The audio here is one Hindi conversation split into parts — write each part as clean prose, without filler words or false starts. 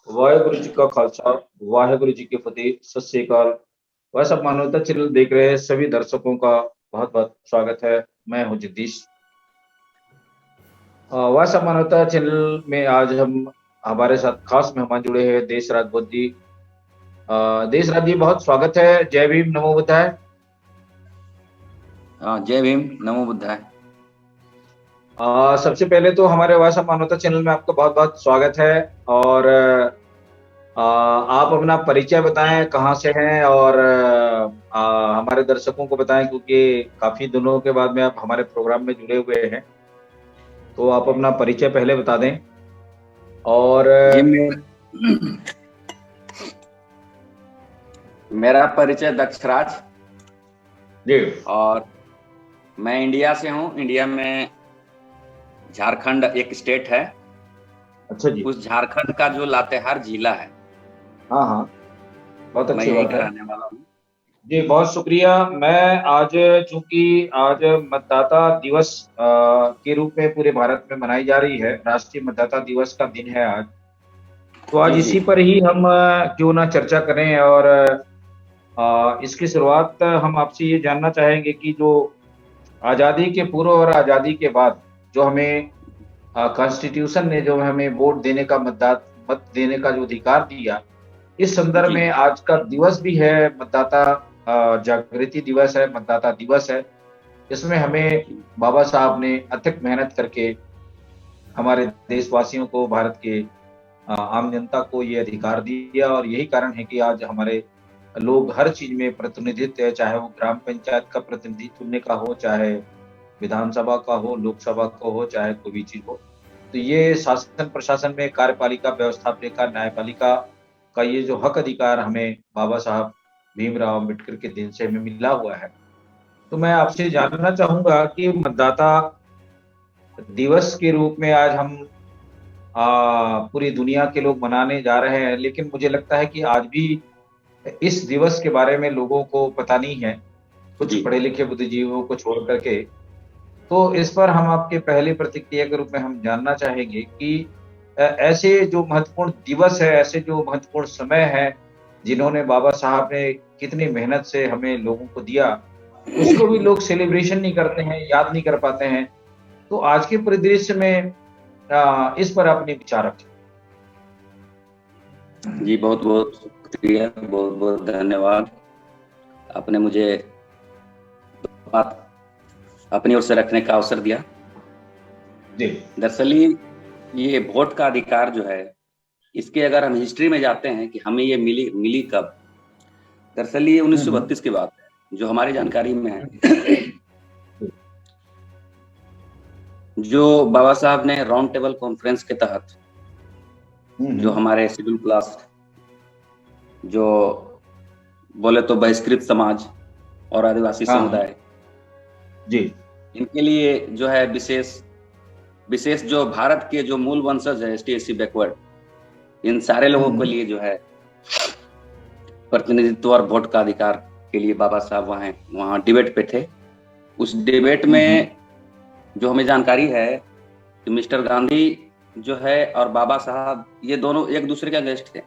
वाहेगुरु जी का खालसा, वाहेगुरु जी की फतेह, सत श्री अकाल। वह सब मानवता चैनल देख रहे सभी दर्शकों का बहुत बहुत स्वागत है। मैं हूं जगदीश। वह सब मानवता चैनल में आज हम हमारे साथ खास मेहमान जुड़े हैं देशराज बोध जी। देशराज जी बहुत स्वागत है। जय भीम, नमो बुद्धाय। जय भीम, नमो बुद्धाय। सबसे पहले तो हमारे वह सब मानवता चैनल में आपका बहुत बहुत स्वागत है। और आप अपना परिचय बताएं, कहाँ से हैं, और हमारे दर्शकों को बताएं, क्योंकि काफी दिनों के बाद में आप हमारे प्रोग्राम में जुड़े हुए हैं। तो आप अपना परिचय पहले बता दें। और जी, मेरा परिचय दक्षराज जी। और मैं इंडिया से हूँ। इंडिया में झारखंड एक स्टेट है। अच्छा जी। उस झारखंड का जो लातेहार जिला है, हाँ हाँ, बहुत मैं अच्छी यहीं बात का है। रहने वाला हूँ। जी, बहुत शुक्रिया। मैं आज, चूंकि आज मतदाता दिवस के रूप में पूरे भारत में मनाई जा रही है, राष्ट्रीय मतदाता दिवस का दिन है आज। तो आज जी जी इसी पर ही हम क्यों ना चर्चा करें। और इसकी शुरुआत हम आपसे ये जानना चाहेंगे कि जो आज़ादी के पूर्व और आज़ादी के बाद जो हमें कॉन्स्टिट्यूशन ने जो हमें वोट देने का मत देने का जो अधिकार दिया, इस संदर्भ जी में आज का दिवस भी है मतदाता जागृति दिवस है, मतदाता दिवस है। इसमें हमें जी बाबा साहब ने अथक मेहनत करके हमारे देशवासियों को, भारत के आम जनता को ये अधिकार दिया। और यही कारण है कि आज हमारे लोग हर चीज में प्रतिनिधित्व है, चाहे वो ग्राम पंचायत का प्रतिनिधित्व चुनने का हो, चाहे विधानसभा का हो, लोकसभा का हो, चाहे कोई भी चीज हो। तो ये शासन प्रशासन में कार्यपालिका, व्यवस्थापिका, न्यायपालिका का ये जो हक अधिकार हमें बाबा साहब भीमराव अम्बेडकर के दिन से हमें मिला हुआ है। तो मैं आपसे जानना चाहूंगा कि मतदाता दिवस के रूप में आज हम पूरी दुनिया के लोग मनाने जा रहे हैं, लेकिन मुझे लगता है कि आज भी इस दिवस के बारे में लोगों को पता नहीं है, कुछ जी पढ़े लिखे बुद्धिजीवियों को छोड़ करके। तो इस पर हम आपके पहले प्रतिक्रिया के रूप में हम जानना चाहेंगे कि ऐसे जो महत्वपूर्ण दिवस है, ऐसे जो महत्वपूर्ण समय है, जिन्होंने बाबा साहब ने कितनी मेहनत से हमें लोगों को दिया, उसको भी लोग सेलिब्रेशन नहीं करते हैं, याद नहीं कर पाते हैं। तो आज के परिदृश्य में इस पर अपने विचार रखें। जी, बहुत बहुत शुक्रिया, बहुत बहुत धन्यवाद। आपने मुझे बात अपनी ओर से रखने का अवसर दिया। जी। दरअसल ये वोट का अधिकार जो है, इसके अगर हम हिस्ट्री में जाते हैं कि हमें ये मिली कब, दरअसल ये 1932 की बात है, जो हमारी जानकारी में है। जो बाबा साहब ने राउंड टेबल कॉन्फ्रेंस के तहत जो हमारे शेड्यूल क्लास, जो बोले तो बहिष्कृत समाज और आदिवासी समुदाय, जी, इनके लिए जो है विशेष जो भारत के जो मूल वंशज है, एसटी एससी बैकवर्ड, इन सारे लोगों के लिए जो है प्रतिनिधित्व और वोट का अधिकार के लिए बाबा साहब वहाँ डिबेट पे थे। उस डिबेट में जो हमें जानकारी है कि मिस्टर गांधी जो है और बाबा साहब, ये दोनों एक दूसरे के अगेंस्ट थे।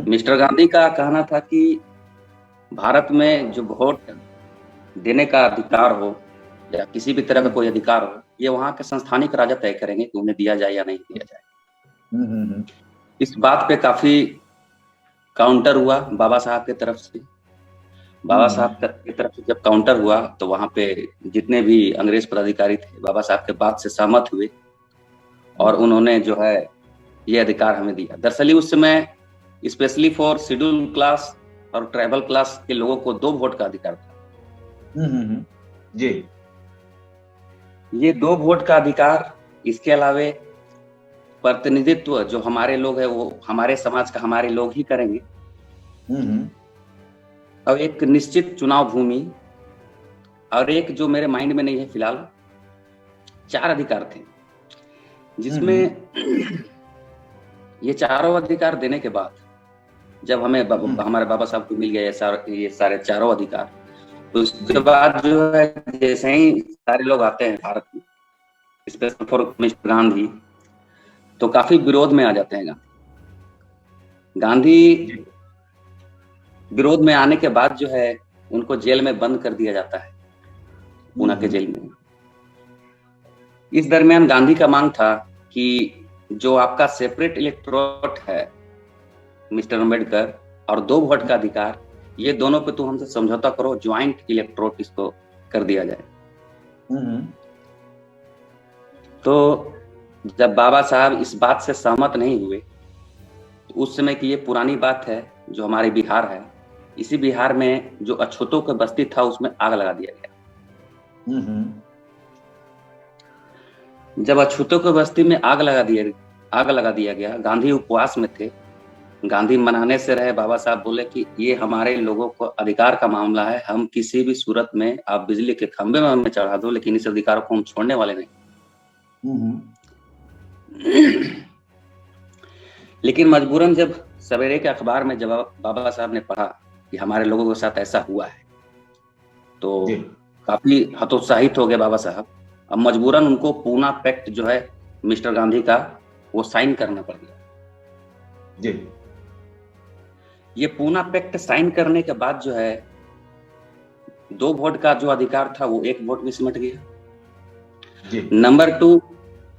मिस्टर गांधी का कहना था कि भारत में जो वोट देने का अधिकार हो या किसी भी तरह का कोई अधिकार हो, ये वहाँ के संस्थानिक राजा तय करेंगे कि उन्हें दिया जाए या नहीं दिया जाए। इस बात पे काफी काउंटर हुआ बाबा साहब की तरफ से। बाबा साहब की तरफ से जब काउंटर हुआ तो वहाँ पे जितने भी अंग्रेज पदाधिकारी थे, बाबा साहब के बात से सहमत हुए और उन्होंने जो है ये अधिकार हमें दिया। दरअसल उस समय स्पेशली फॉर शेड्यूल क्लास और ट्राइबल क्लास के लोगों को 2 वोट का अधिकार था। जी। ये 2 वोट का अधिकार, इसके अलावे प्रतिनिधित्व जो हमारे लोग हैं वो हमारे समाज का हमारे लोग ही करेंगे। अब एक निश्चित चुनाव भूमि, और एक जो मेरे माइंड में नहीं है फिलहाल, 4 अधिकार थे, जिसमें ये चारों अधिकार देने के बाद जब हमें हमारे बाबा साहब को मिल गए ये सारे चारों अधिकार, तो उसके बाद जो है जैसे ही सारे लोग आते हैं भारत में, स्पेशल फॉर मिस्टर गांधी, तो काफी विरोध में आ जाते हैं गांधी। गांधी विरोध में आने के बाद जो है उनको जेल में बंद कर दिया जाता है, पूना के जेल में। इस दरमियान गांधी का मांग था कि जो आपका सेपरेट इलेक्टोरेट है मिस्टर अम्बेडकर, और 2 वोट का अधिकार, ये दोनों पे तुम हमसे समझौता करो, ज्वाइंट इलेक्टोरेट इसको कर दिया जाए। तो जब बाबा साहब इस बात से सहमत नहीं हुए, तो उस समय की ये पुरानी बात है, जो हमारे बिहार है, इसी बिहार में जो अछूतों का बस्ती था उसमें आग लगा दिया गया। जब अछूतों की बस्ती में आग लगा दिया गया, गांधी उपवास में थे। गांधी मनाने से रहे, बाबा साहब बोले कि ये हमारे लोगों को अधिकार का मामला है, हम किसी भी सूरत में आप बिजली के खंभे में हमें चढ़ा दो, लेकिन इस अधिकार को हम छोड़ने वाले नहीं। लेकिन मजबूरन जब सवेरे के अखबार में जब बाबा साहब ने पढ़ा कि हमारे लोगों के साथ ऐसा हुआ है, तो काफी हतोत्साहित हो गए बाबा साहब। अब मजबूरन उनको पूना पैक्ट जो है मिस्टर गांधी का, वो साइन करना पड़ गया जी। ये पूना पैक्ट साइन करने के बाद जो है 2 वोट का जो अधिकार था वो 1 वोट में सिमट गया जी। नंबर 2,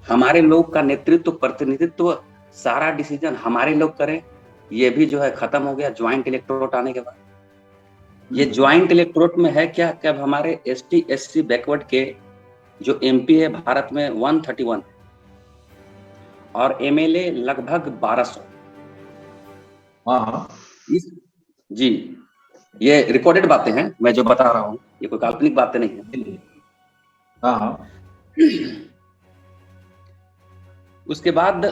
हमारे लोग का नेतृत्व, प्रतिनिधित्व, सारा डिसीजन हमारे लोग करें, ये भी जो है खत्म हो गया ज्वाइंट इलेक्टोरेट आने के बाद। ये ज्वाइंट इलेक्टोरेट में है क्या, कि अब हमारे ST SC बैकवर्ड के जो MP है भारत में 131 और MLA लगभग 1200। जी, ये रिकॉर्डेड बातें हैं, मैं जो बता रहा हूँ ये कोई काल्पनिक बातें नहीं है। उसके बाद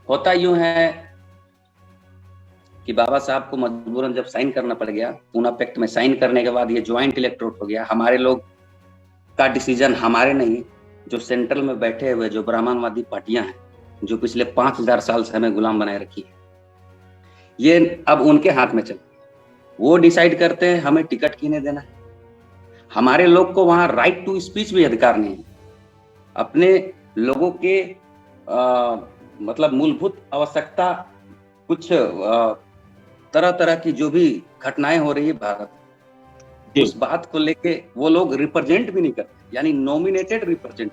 होता यूं है कि बाबा साहब को मजबूरन जब साइन करना पड़ गया, पूना पैक्ट में साइन करने के बाद ये ज्वाइंट इलेक्टोरेट हो गया। हमारे लोग का डिसीजन हमारे नहीं, जो सेंट्रल में बैठे हुए जो ब्राह्मणवादी पार्टियां हैं, जो पिछले 5000 साल से हमें गुलाम बनाए रखी है, ये अब उनके हाथ में चल, वो डिसाइड करते हैं हमें टिकट किन्हें देना है। हमारे लोग को वहां राइट टू स्पीच भी अधिकार नहीं है। अपने लोगों के मतलब मूलभूत आवश्यकता, कुछ तरह तरह की जो भी घटनाएं हो रही है भारत, उस बात को लेके वो लोग रिप्रेजेंट भी नहीं करते, यानी नॉमिनेटेड रिप्रेजेंट,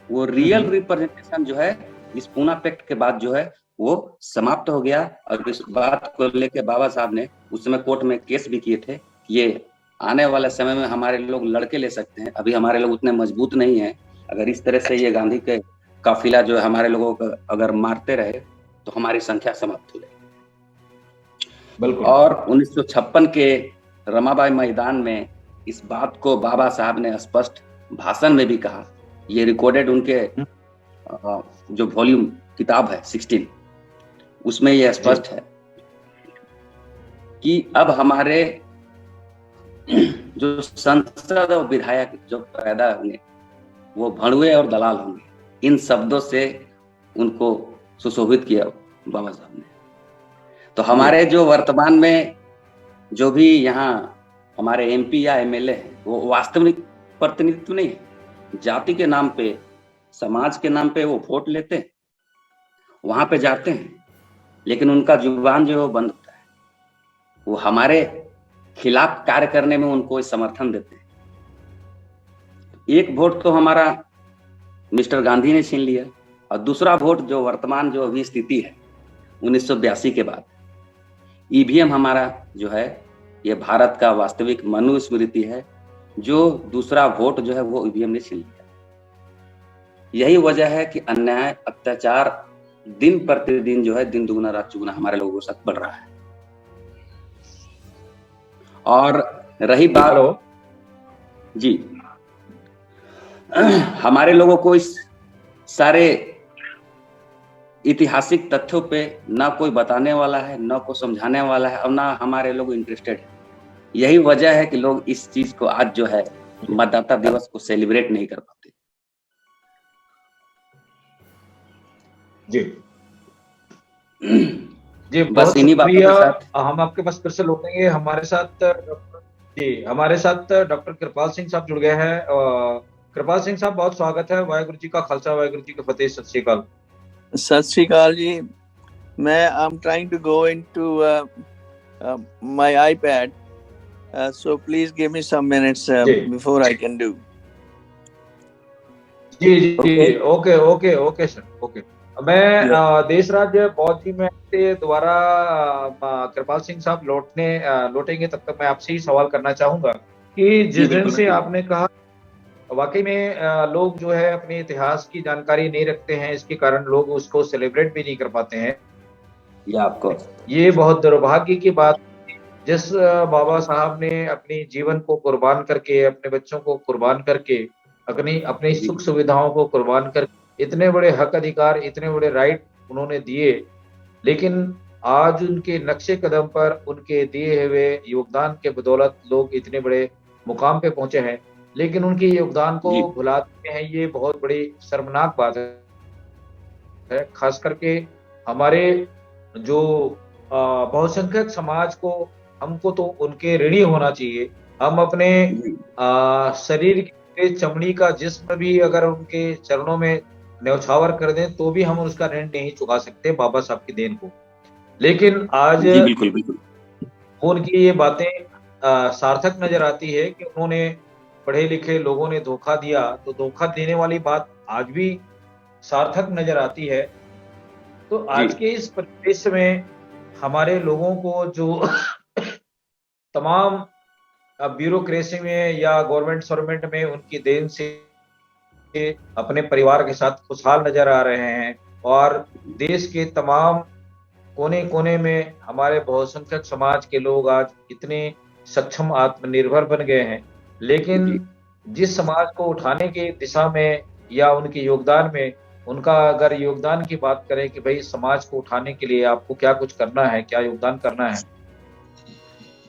वो रियल रिप्रेजेंटेशन जो है इस पूना पैक्ट के बाद जो है वो समाप्त हो गया। और इस बात को लेके बाबा साहब ने उस समय कोर्ट में केस भी किए थे, ये आने वाले समय में हमारे लोग लड़के ले सकते हैं, अभी हमारे लोग उतने मजबूत नहीं हैं। अगर इस तरह से ये गांधी के काफिला जो है हमारे लोगों को अगर मारते रहे तो हमारी संख्या समाप्त हो जाएगी। और 1956 के रमाबाई मैदान में इस बात को बाबा साहब ने स्पष्ट भाषण में भी कहा, ये रिकॉर्डेड उनके जो वॉल्यूम किताब है 16, उसमें ये स्पष्ट है कि अब हमारे जो संसद और विधायक जो पैदा होंगे वो भड़ुए और दलाल होंगे। इन शब्दों से उनको सुशोभित किया बाबा साहब ने। तो हमारे जो वर्तमान में जो भी यहाँ हमारे MP या MLA है, वो वास्तविक प्रतिनिधित्व नहीं है, जाति के नाम पे, समाज के नाम पे वो वोट लेते हैं, वहां पे जाते हैं, लेकिन उनका जुबान जो है वो बंद होता है। वो हमारे खिलाफ कार्य करने में उनको समर्थन देते हैं। 1 वोट तो हमारा मिस्टर गांधी ने छीन लिया, और दूसरा वोट जो वर्तमान जो अभी स्थिति है 1982 के बाद, EVM हमारा जो है ये भारत का वास्तविक मनुस्मृति है, जो दूसरा वोट जो है वो EVM ने छीन लिया। यही वजह है कि अन्याय, अत्याचार दिन प्रतिदिन जो है दिन दुगुना रात चौगुना हमारे लोगों के साथ बढ़ रहा है। और रही बात जी, हमारे लोगों को इस सारे ऐतिहासिक तथ्यों पे ना कोई बताने वाला है, ना कोई समझाने वाला है, और ना हमारे लोग इंटरेस्टेड है। यही वजह है कि लोग इस चीज को आज जो है मतदाता दिवस को सेलिब्रेट नहीं कर पाते। जी जी, बस इन्हीं बातों के साथ हम आपके पास फिर से लौटेंगे। हमारे साथ डॉक्टर कृपाल सिंह साहब जुड़ गए हैं। कृपाल सिंह साहब, बहुत स्वागत है। वाहिगुरु जी का खालसा, वाहिगुरु जी का फतेह। सत श्री अकाल। सत श्री अकाल जी। I'm trying to go into my iPad, so please give me some minutes before I can do. जी जी, okay okay okay sir, okay. मैं देश राज्य पौध जी में से दोबारा कृपाल सिंह साहब लौटेंगे, तब तक मैं आपसे ही सवाल करना चाहूंगा कि जिस दिन से आपने कहा वाकई में लोग जो है अपने इतिहास की जानकारी नहीं रखते हैं, इसके कारण लोग उसको सेलिब्रेट भी नहीं कर पाते हैं। ये बहुत दुर्भाग्य की बात। जिस बाबा साहब ने अपनी जीवन को कुर्बान करके, अपने बच्चों को कुर्बान करके, अपनी सुख सुविधाओं को कुर्बान कर इतने बड़े हक अधिकार, इतने बड़े राइट उन्होंने दिए, लेकिन आज उनके नक्शे कदम पर उनके दिए हुए योगदान के बदौलत लोग इतने बड़े मुकाम पे पहुंचे हैं, लेकिन उनके योगदान को भुलाते हैं। ये बहुत बड़ी शर्मनाक बात है। खास करके हमारे जो बहुसंख्यक समाज को, हमको तो उनके ऋणी होना चाहिए। हम अपने शरीर के चमड़ी का जिस्म भी अगर उनके चरणों में न्यौछावर कर दें तो भी हम उसका ऋण नहीं चुका सकते बाबा साहब की देन को। लेकिन आज बिल्कुल उनकी ये बातें सार्थक नजर आती है कि उन्होंने पढ़े लिखे लोगों ने धोखा दिया, तो धोखा देने वाली बात आज भी सार्थक नजर आती है। तो आज के इस परिवेश में हमारे लोगों को जो तमाम ब्यूरोक्रेसी में या गवर्नमेंट सर्वेंट में उनकी देन से अपने परिवार के साथ खुशहाल नजर आ रहे हैं, और देश के तमाम कोने कोने में हमारे बहुसंख्यक समाज के लोग आज इतने सक्षम, आत्मनिर्भर बन गए हैं। लेकिन जिस समाज को उठाने की दिशा में या उनके योगदान में, उनका अगर योगदान की बात करें कि भाई समाज को उठाने के लिए आपको क्या कुछ करना है, क्या योगदान करना है,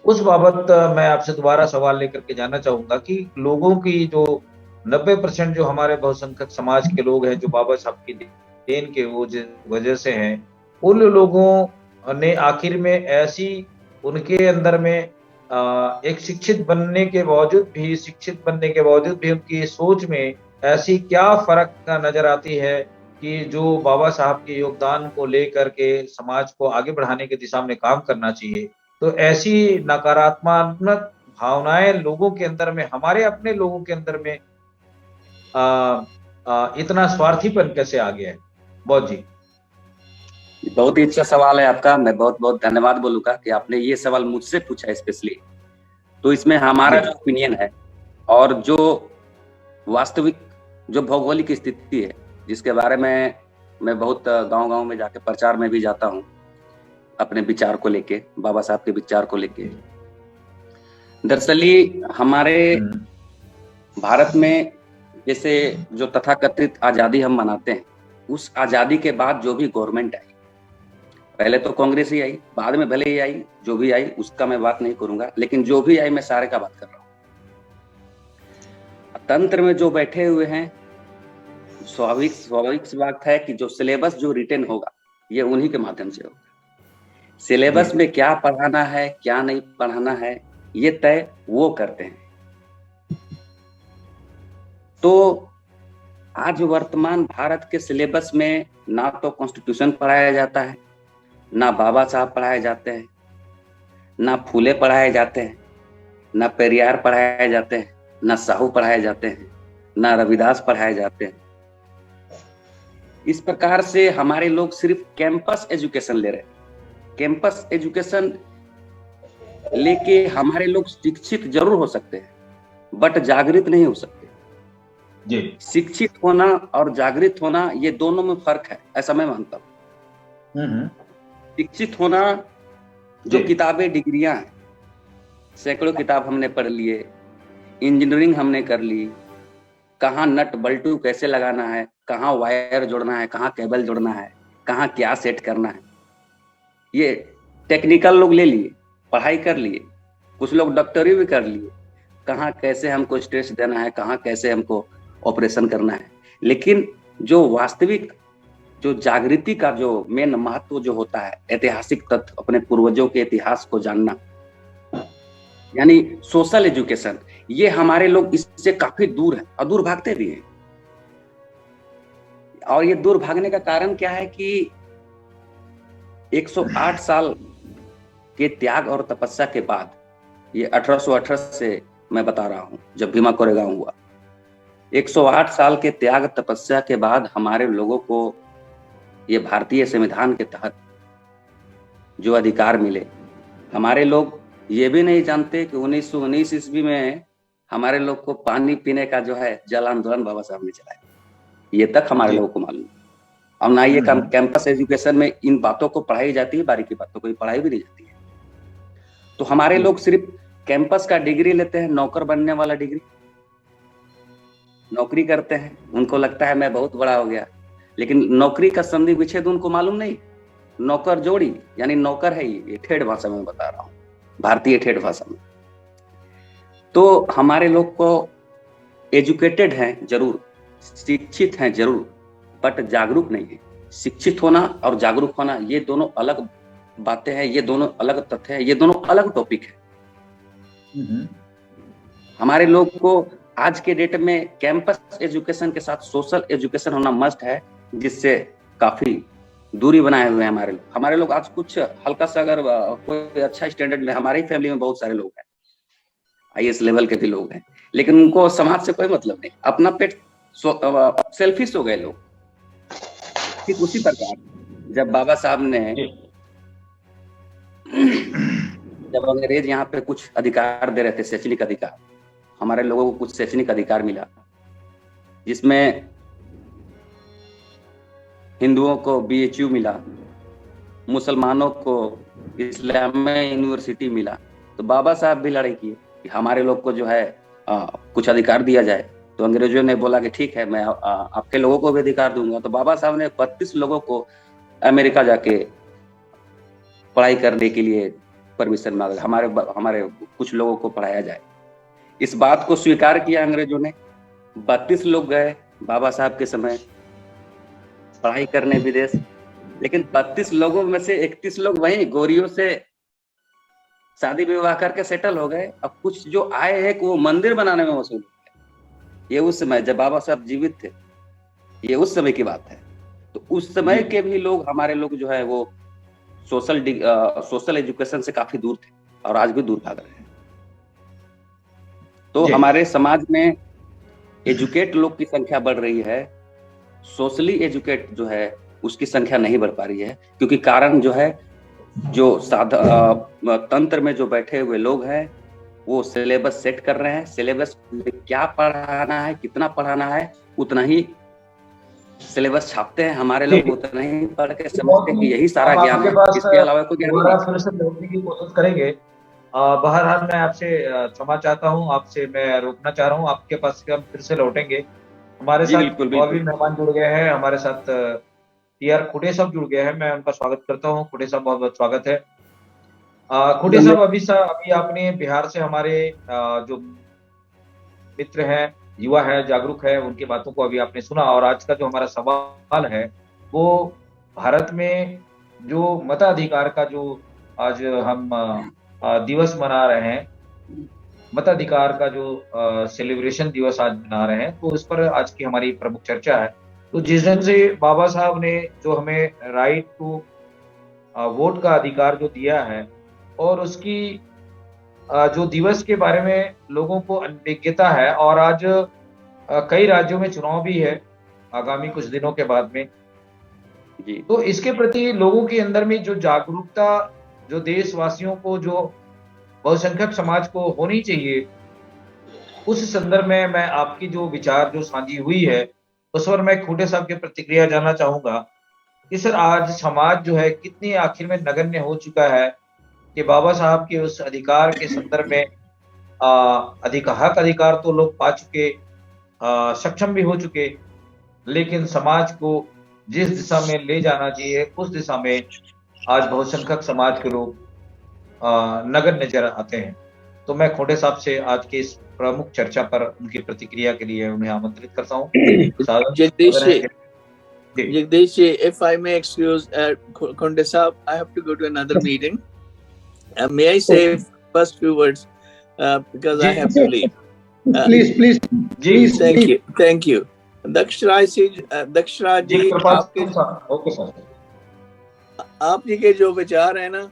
उस बाबत मैं आपसे दोबारा सवाल लेकर के जानना चाहूंगा कि लोगों की जो 90% जो हमारे बहुसंख्यक समाज के लोग हैं जो बाबा साहब की देन के वजह से हैं, उन लोगों ने आखिर में ऐसी उनके अंदर में एक शिक्षित बनने के बावजूद भी उनकी सोच में ऐसी क्या फर्क नजर आती है कि जो बाबा साहब के योगदान को लेकर के समाज को आगे बढ़ाने की दिशा में काम करना चाहिए, तो ऐसी नकारात्मक भावनाएं लोगों के अंदर में, हमारे अपने लोगों के अंदर में इतना स्वार्थीपन कैसे आ गया है? बहुत जी, बहुत ही अच्छा सवाल है आपका। मैं बहुत बहुत धन्यवाद बोलूंगा कि आपने ये सवाल मुझसे पूछा स्पेशली। तो इसमें हमारा जो ओपिनियन है और जो वास्तविक जो भौगोलिक स्थिति है, जिसके बारे में मैं बहुत गांव-गांव में जाके प्रचार में भी जाता हूं अपने विचार को लेके, बाबा साहब के विचार को लेके। दरअसल हमारे भारत में जैसे जो तथाकथित आजादी हम मनाते हैं, उस आजादी के बाद जो भी गवर्नमेंट आई, पहले तो कांग्रेस ही आई, बाद में भले ही आई, जो भी आई उसका मैं बात नहीं करूंगा, लेकिन जो भी आई मैं सारे का बात कर रहा हूं। तंत्र में जो बैठे हुए हैं, स्वाभाविक सी बात है कि जो सिलेबस जो रिटेन होगा ये उन्हीं के माध्यम से होगा। सिलेबस में क्या पढ़ाना है, क्या नहीं पढ़ाना है, ये तय वो करते हैं। तो आज वर्तमान भारत के सिलेबस में ना तो कॉन्स्टिट्यूशन पढ़ाया जाता है, ना बाबा साहब पढ़ाए जाते हैं, ना फूले पढ़ाए जाते हैं, ना पेरियार पढ़ाए जाते हैं, ना साहू पढ़ाए जाते हैं, ना रविदास पढ़ाए जाते हैं। इस प्रकार से हमारे लोग सिर्फ कैंपस एजुकेशन ले रहे हैं। कैंपस एजुकेशन लेके हमारे लोग शिक्षित जरूर हो सकते हैं, बट जागृत नहीं हो सकते। जी, शिक्षित होना और जागृत होना ये दोनों में फर्क है, ऐसा मैं मानता हूँ। शिक्षित होना जो किताबें, डिग्रियां हैं, सैकड़ों किताब हमने पढ़ लिए, इंजीनियरिंग हमने कर ली, कहाँ नट बल्टू कैसे लगाना है, कहाँ वायर जोड़ना है, कहाँ केबल जोड़ना है, कहाँ क्या सेट करना है, ये टेक्निकल लोग ले लिए, पढ़ाई कर लिए, कुछ लोग डॉक्टरी भी कर लिए, कहाँ कैसे हमको स्ट्रेस देना है, कहाँ कैसे हमको ऑपरेशन करना है। लेकिन जो वास्तविक जो जागृति का जो मेन महत्व जो होता है, ऐतिहासिक तथ्य, अपने पूर्वजों के इतिहास को जानना, यानी सोशल एजुकेशन, ये हमारे लोग इससे काफी दूर है और दूर भागते भी हैं। और ये दूर भागने का कारण क्या है कि 108 साल के त्याग और तपस्या के बाद, ये 1818 से मैं बता रहा हूं, जब भीमा कोरेगांव हुआ, 108 साल के त्याग तपस्या के बाद हमारे लोगों को ये भारतीय संविधान के तहत जो अधिकार मिले। हमारे लोग ये भी नहीं जानते कि 1919 ईस्वी में हमारे लोग को पानी पीने का जो है जल आंदोलन बाबा साहब ने चलाया, ये तक हमारे लोगों को मालूम है। और ना ये कैंपस एजुकेशन में इन बातों को पढ़ाई जाती है, बारीकी बातों को पढ़ाई भी नहीं जाती है। तो हमारे लोग सिर्फ कैंपस का डिग्री लेते हैं, नौकर बनने वाला डिग्री, नौकरी करते हैं, उनको लगता है मैं बहुत बड़ा हो गया, लेकिन नौकरी का संधि विच्छेद उनको मालूम नहीं। नौकर जोड़ी यानी नौकर है ये ठेठ भाषा में बता रहा हूँ, भारतीय ठेठ भाषा में। तो हमारे लोग को एजुकेटेड हैं जरूर, शिक्षित हैं जरूर, बट जागरूक नहीं है। शिक्षित होना और जागरूक होना ये दोनों अलग बातें हैं, ये दोनों अलग तथ्य हैं, ये दोनों अलग टॉपिक है। हमारे लोग को आज के डेट में कैंपस एजुकेशन के साथ सोशल एजुकेशन होना मस्ट है, जिससे काफी दूरी बनाए हुए हैं हमारे लोग। हमारे लोग आज कुछ हल्का सा अगर कोई अच्छा स्टैंडर्ड में, हमारी फैमिली में बहुत सारे लोग हैं, IAS लेवल के भी लोग हैं, लेकिन उनको समाज से कोई मतलब नहीं, अपना पेट सेल्फिश हो गए लोग। ठीक उसी प्रकार जब बाबा साहब ने, जब अंग्रेज यहाँ पे कुछ अधिकार दे रहे थे, शैक्षणिक अधिकार, हमारे लोगों को कुछ शैक्षणिक अधिकार मिला, जिसमें हिंदुओं को BHU मिला, मुसलमानों को इस्लामी यूनिवर्सिटी मिला। तो बाबा साहब भी लड़ाई किए कि हमारे लोग को जो है कुछ अधिकार दिया जाए। तो अंग्रेजों ने बोला कि ठीक है, मैं आपके लोगों को भी अधिकार दूंगा। तो बाबा साहब ने 32 लोगों को अमेरिका जाके पढ़ाई करने के लिए परमिशन मांगा, हमारे कुछ लोगों को पढ़ाया जाए। इस बात को स्वीकार किया अंग्रेजों ने। 32 लोग गए बाबा साहब के समय पढ़ाई करने विदेश, लेकिन 32 लोगों में से 31 लोग वहीं गोरियों से शादी विवाह करके सेटल हो गए। अब कुछ जो आए हैं वो मंदिर बनाने में मशहूर हो गए। ये उस समय जब बाबा साहब जीवित थे, ये उस समय की बात है। तो उस समय के भी लोग, हमारे लोग जो है वो सोशल एजुकेशन से काफी दूर थे और आज भी दूर भाग रहे हैं। तो हमारे समाज में एजुकेट लोग की संख्या बढ़ रही है, सोशली एजुकेट जो है उसकी संख्या नहीं बढ़ पा रही है, क्योंकि कारण जो है, जो तंत्र में जो बैठे हुए लोग हैं वो सिलेबस सेट कर रहे हैं। सिलेबस में क्या पढ़ाना है, कितना पढ़ाना है, उतना ही सिलेबस छापते हैं। हमारे लोग उतना ही पढ़ के समझते हैं कि यही सारा ज्ञान है, इसके अलावा कोई ज्ञान नहीं। फिर से लौटने की कोशिश करेंगे। बहरहाल मैं आपसे क्षमा चाहता हूँ, आपसे मैं रोकना चाह रहा हूँ, आपके पास हम फिर से लौटेंगे। हमारे साथ और भी मेहमान जुड़ गए हैं, हमारे साथ TR खुटे साहब जुड़ गए हैं, मैं उनका स्वागत करता हूँ। खुटे साहब बहुत बहुत स्वागत है। खुटे साहब, अभी आपने बिहार से हमारे जो मित्र हैं, युवा है, जागरूक है, उनकी बातों को अभी आपने सुना। और आज का जो हमारा सवाल है वो भारत में जो मताधिकार का जो आज हम दिवस मना रहे हैं, मताधिकार का जो सेलिब्रेशन दिवस आज मना रहे हैं, तो उस पर आज की हमारी प्रमुख चर्चा है। तो जिस दिन से बाबा साहब ने जो हमें राइट टू वोट का अधिकार जो दिया है, और उसकी जो दिवस के बारे में लोगों को अनभिज्ञता है, और आज कई राज्यों में चुनाव भी है आगामी कुछ दिनों के बाद में जी। तो इसके प्रति लोगों के अंदर में जो जागरूकता, जो देशवासियों को, जो बहुसंख्यक समाज को होनी चाहिए, उस संदर्भ में मैं आपकी जो विचार जो साझी हुई है उस पर मैं खुटे साहब की प्रतिक्रिया जानना चाहूंगा कि सर आज समाज जो है कितनी आखिर में नगण्य हो चुका है कि बाबा साहब के उस अधिकार के संदर्भ में अधिकार तो लोग पा चुके, सक्षम भी हो चुके, लेकिन समाज को जिस दिशा में ले जाना चाहिए उस दिशा में आज बहुसंख्यक समाज के लोग नगण्य नजर आते हैं। तो मैं खोटे साहब से आज के इस प्रमुख चर्चा पर उनकी प्रतिक्रिया के लिए उन्हें आमंत्रित करता हूँ। Jagdish ji, if I may excuse Khonde Saab, I have to go to another meeting. May I say first few words because I have to leave. Please. Thank you. Daksh Raj ji, okay sir. आप जी के जो विचार है ना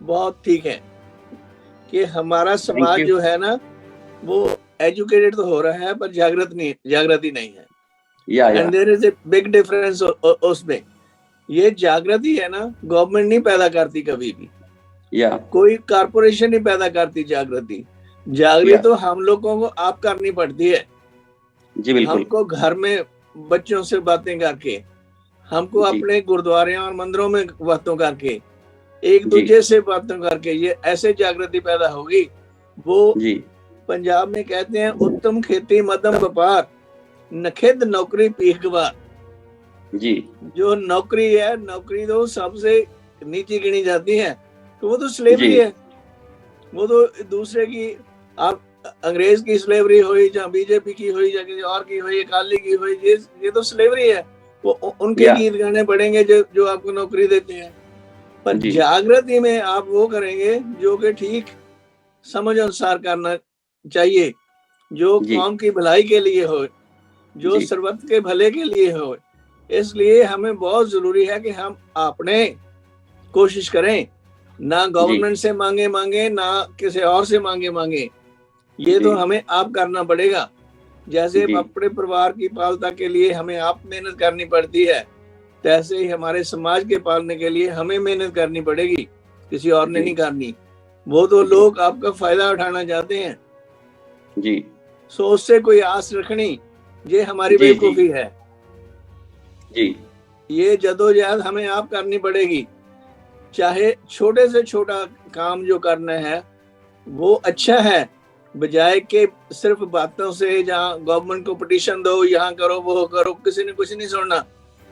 बहुत ठीक है कि हमारा समाज जो है ना वो एजुकेटेड तो हो रहा है पर जागृति नहीं है। And there is a big difference उसमें। ये जागृति है ना गवर्नमेंट नहीं पैदा करती कभी भी, कोई कारपोरेशन नहीं पैदा करती जागृति तो हम लोगों को आप करनी पड़ती है जी। बिल्कुल। हमको घर में बच्चों से बातें करके, हमको अपने गुरुद्वारे और मंदिरों में बातों करके, एक दूसरे से बातों करके ये ऐसे जागृति पैदा होगी। वो जी पंजाब में कहते हैं उत्तम खेती मध्यम व्यापार, नखिद नौकरी पीख गवार जी। जो नौकरी है, नौकरी तो सबसे नीचे गिनी जाती है, तो वो तो स्लेवरी है। वो तो दूसरे की, आप अंग्रेज की स्लेवरी हुई, जहाँ बीजेपी की हुई, या किसी और की हुई, अकाली की हुई, ये तो स्लेवरी है। वो उनके गीत गाने पड़ेंगे जो आपको नौकरी देते हैं। पर जागृति में आप वो करेंगे जो कि ठीक समझ अनुसार करना चाहिए, जो कौम की भलाई के लिए हो, जो सर्वत्र के भले के लिए हो। इसलिए हमें बहुत जरूरी है कि हम अपने कोशिश करें, ना गवर्नमेंट से मांगे ना किसी और से मांगे। ये तो हमें आप करना पड़ेगा। जैसे अपने परिवार की पालता के लिए हमें आप मेहनत करनी पड़ती है, तैसे ही हमारे समाज के पालने के लिए हमें मेहनत करनी पड़ेगी, किसी और ने नहीं करनी। वो तो लोग आपका फायदा उठाना चाहते हैं जी। सो उससे कोई आस रखनी, ये हमारी बेवकूफी है जी। ये जदोजहद हमें आप करनी पड़ेगी। चाहे छोटे से छोटा काम जो करना है वो अच्छा है, बजाय के सिर्फ बातों से, जहाँ गवर्नमेंट को पिटीशन दो, यहाँ करो वो करो, किसी ने कुछ नहीं सुनना,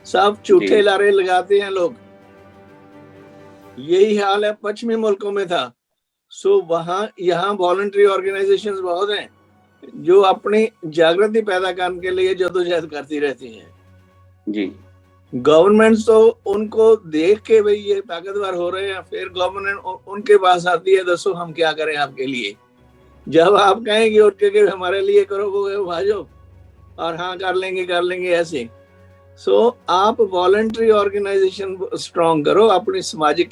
सब झूठे लारे लगाते हैं लोग। यही हाल है पश्चिमी मुल्कों में था। सो यहाँ वॉलंटरी ऑर्गेनाइजेशंस बहुत हैं जो अपनी जागृति पैदा करने के लिए जदोजहद करती रहती हैं जी। गवर्नमेंट तो उनको देख के भाई ये ताकतवर हो रहे हैं, फिर गवर्नमेंट उनके पास आती है, दसो हम क्या करें आपके लिए। जब आप कहेंगे उठ के हमारे लिए करो, वो भाजो और हाँ कर लेंगे ऐसे। सो आप वॉलंटरी ऑर्गेनाइजेशन स्ट्रॉन्ग करो अपनी सामाजिक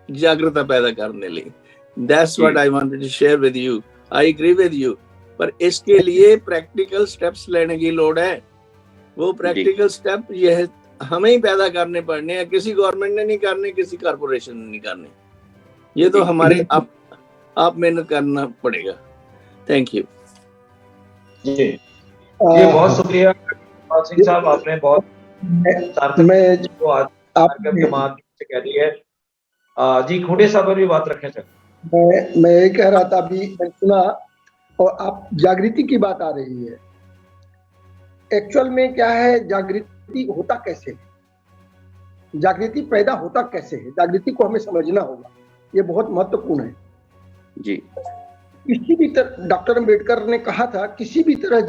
जागरूकता पैदा करने लिए। That's what I wanted to share with you. I agree with you, पर इसके लिए प्रैक्टिकल स्टेप्स लेने की लोड़ है। वो प्रैक्टिकल स्टेप ये हमें ही पैदा करने पड़ने हैं, किसी गवर्नमेंट ने नहीं करने, किसी कारपोरेशन ने नहीं करने। ये तो हमारे आप मेहनत करना पड़ेगा। थैंक यू जी। बहुत शुक्रिया सिंह साहब, आपने बहुत आपके माध्यम से कह दी है जी। खूंटे साहब भी बात रखें सर। मैं ये कह रहा था, अभी सुना और आप जागृति की बात आ रही है। एक्चुअल में क्या है, जागृति होता कैसे है, जागृति पैदा होता कैसे है, जागृति को हमें समझना होगा, ये बहुत महत्वपूर्ण है जी। किसी भी तरह, डॉक्टर अम्बेडकर ने कहा था, किसी भी तरह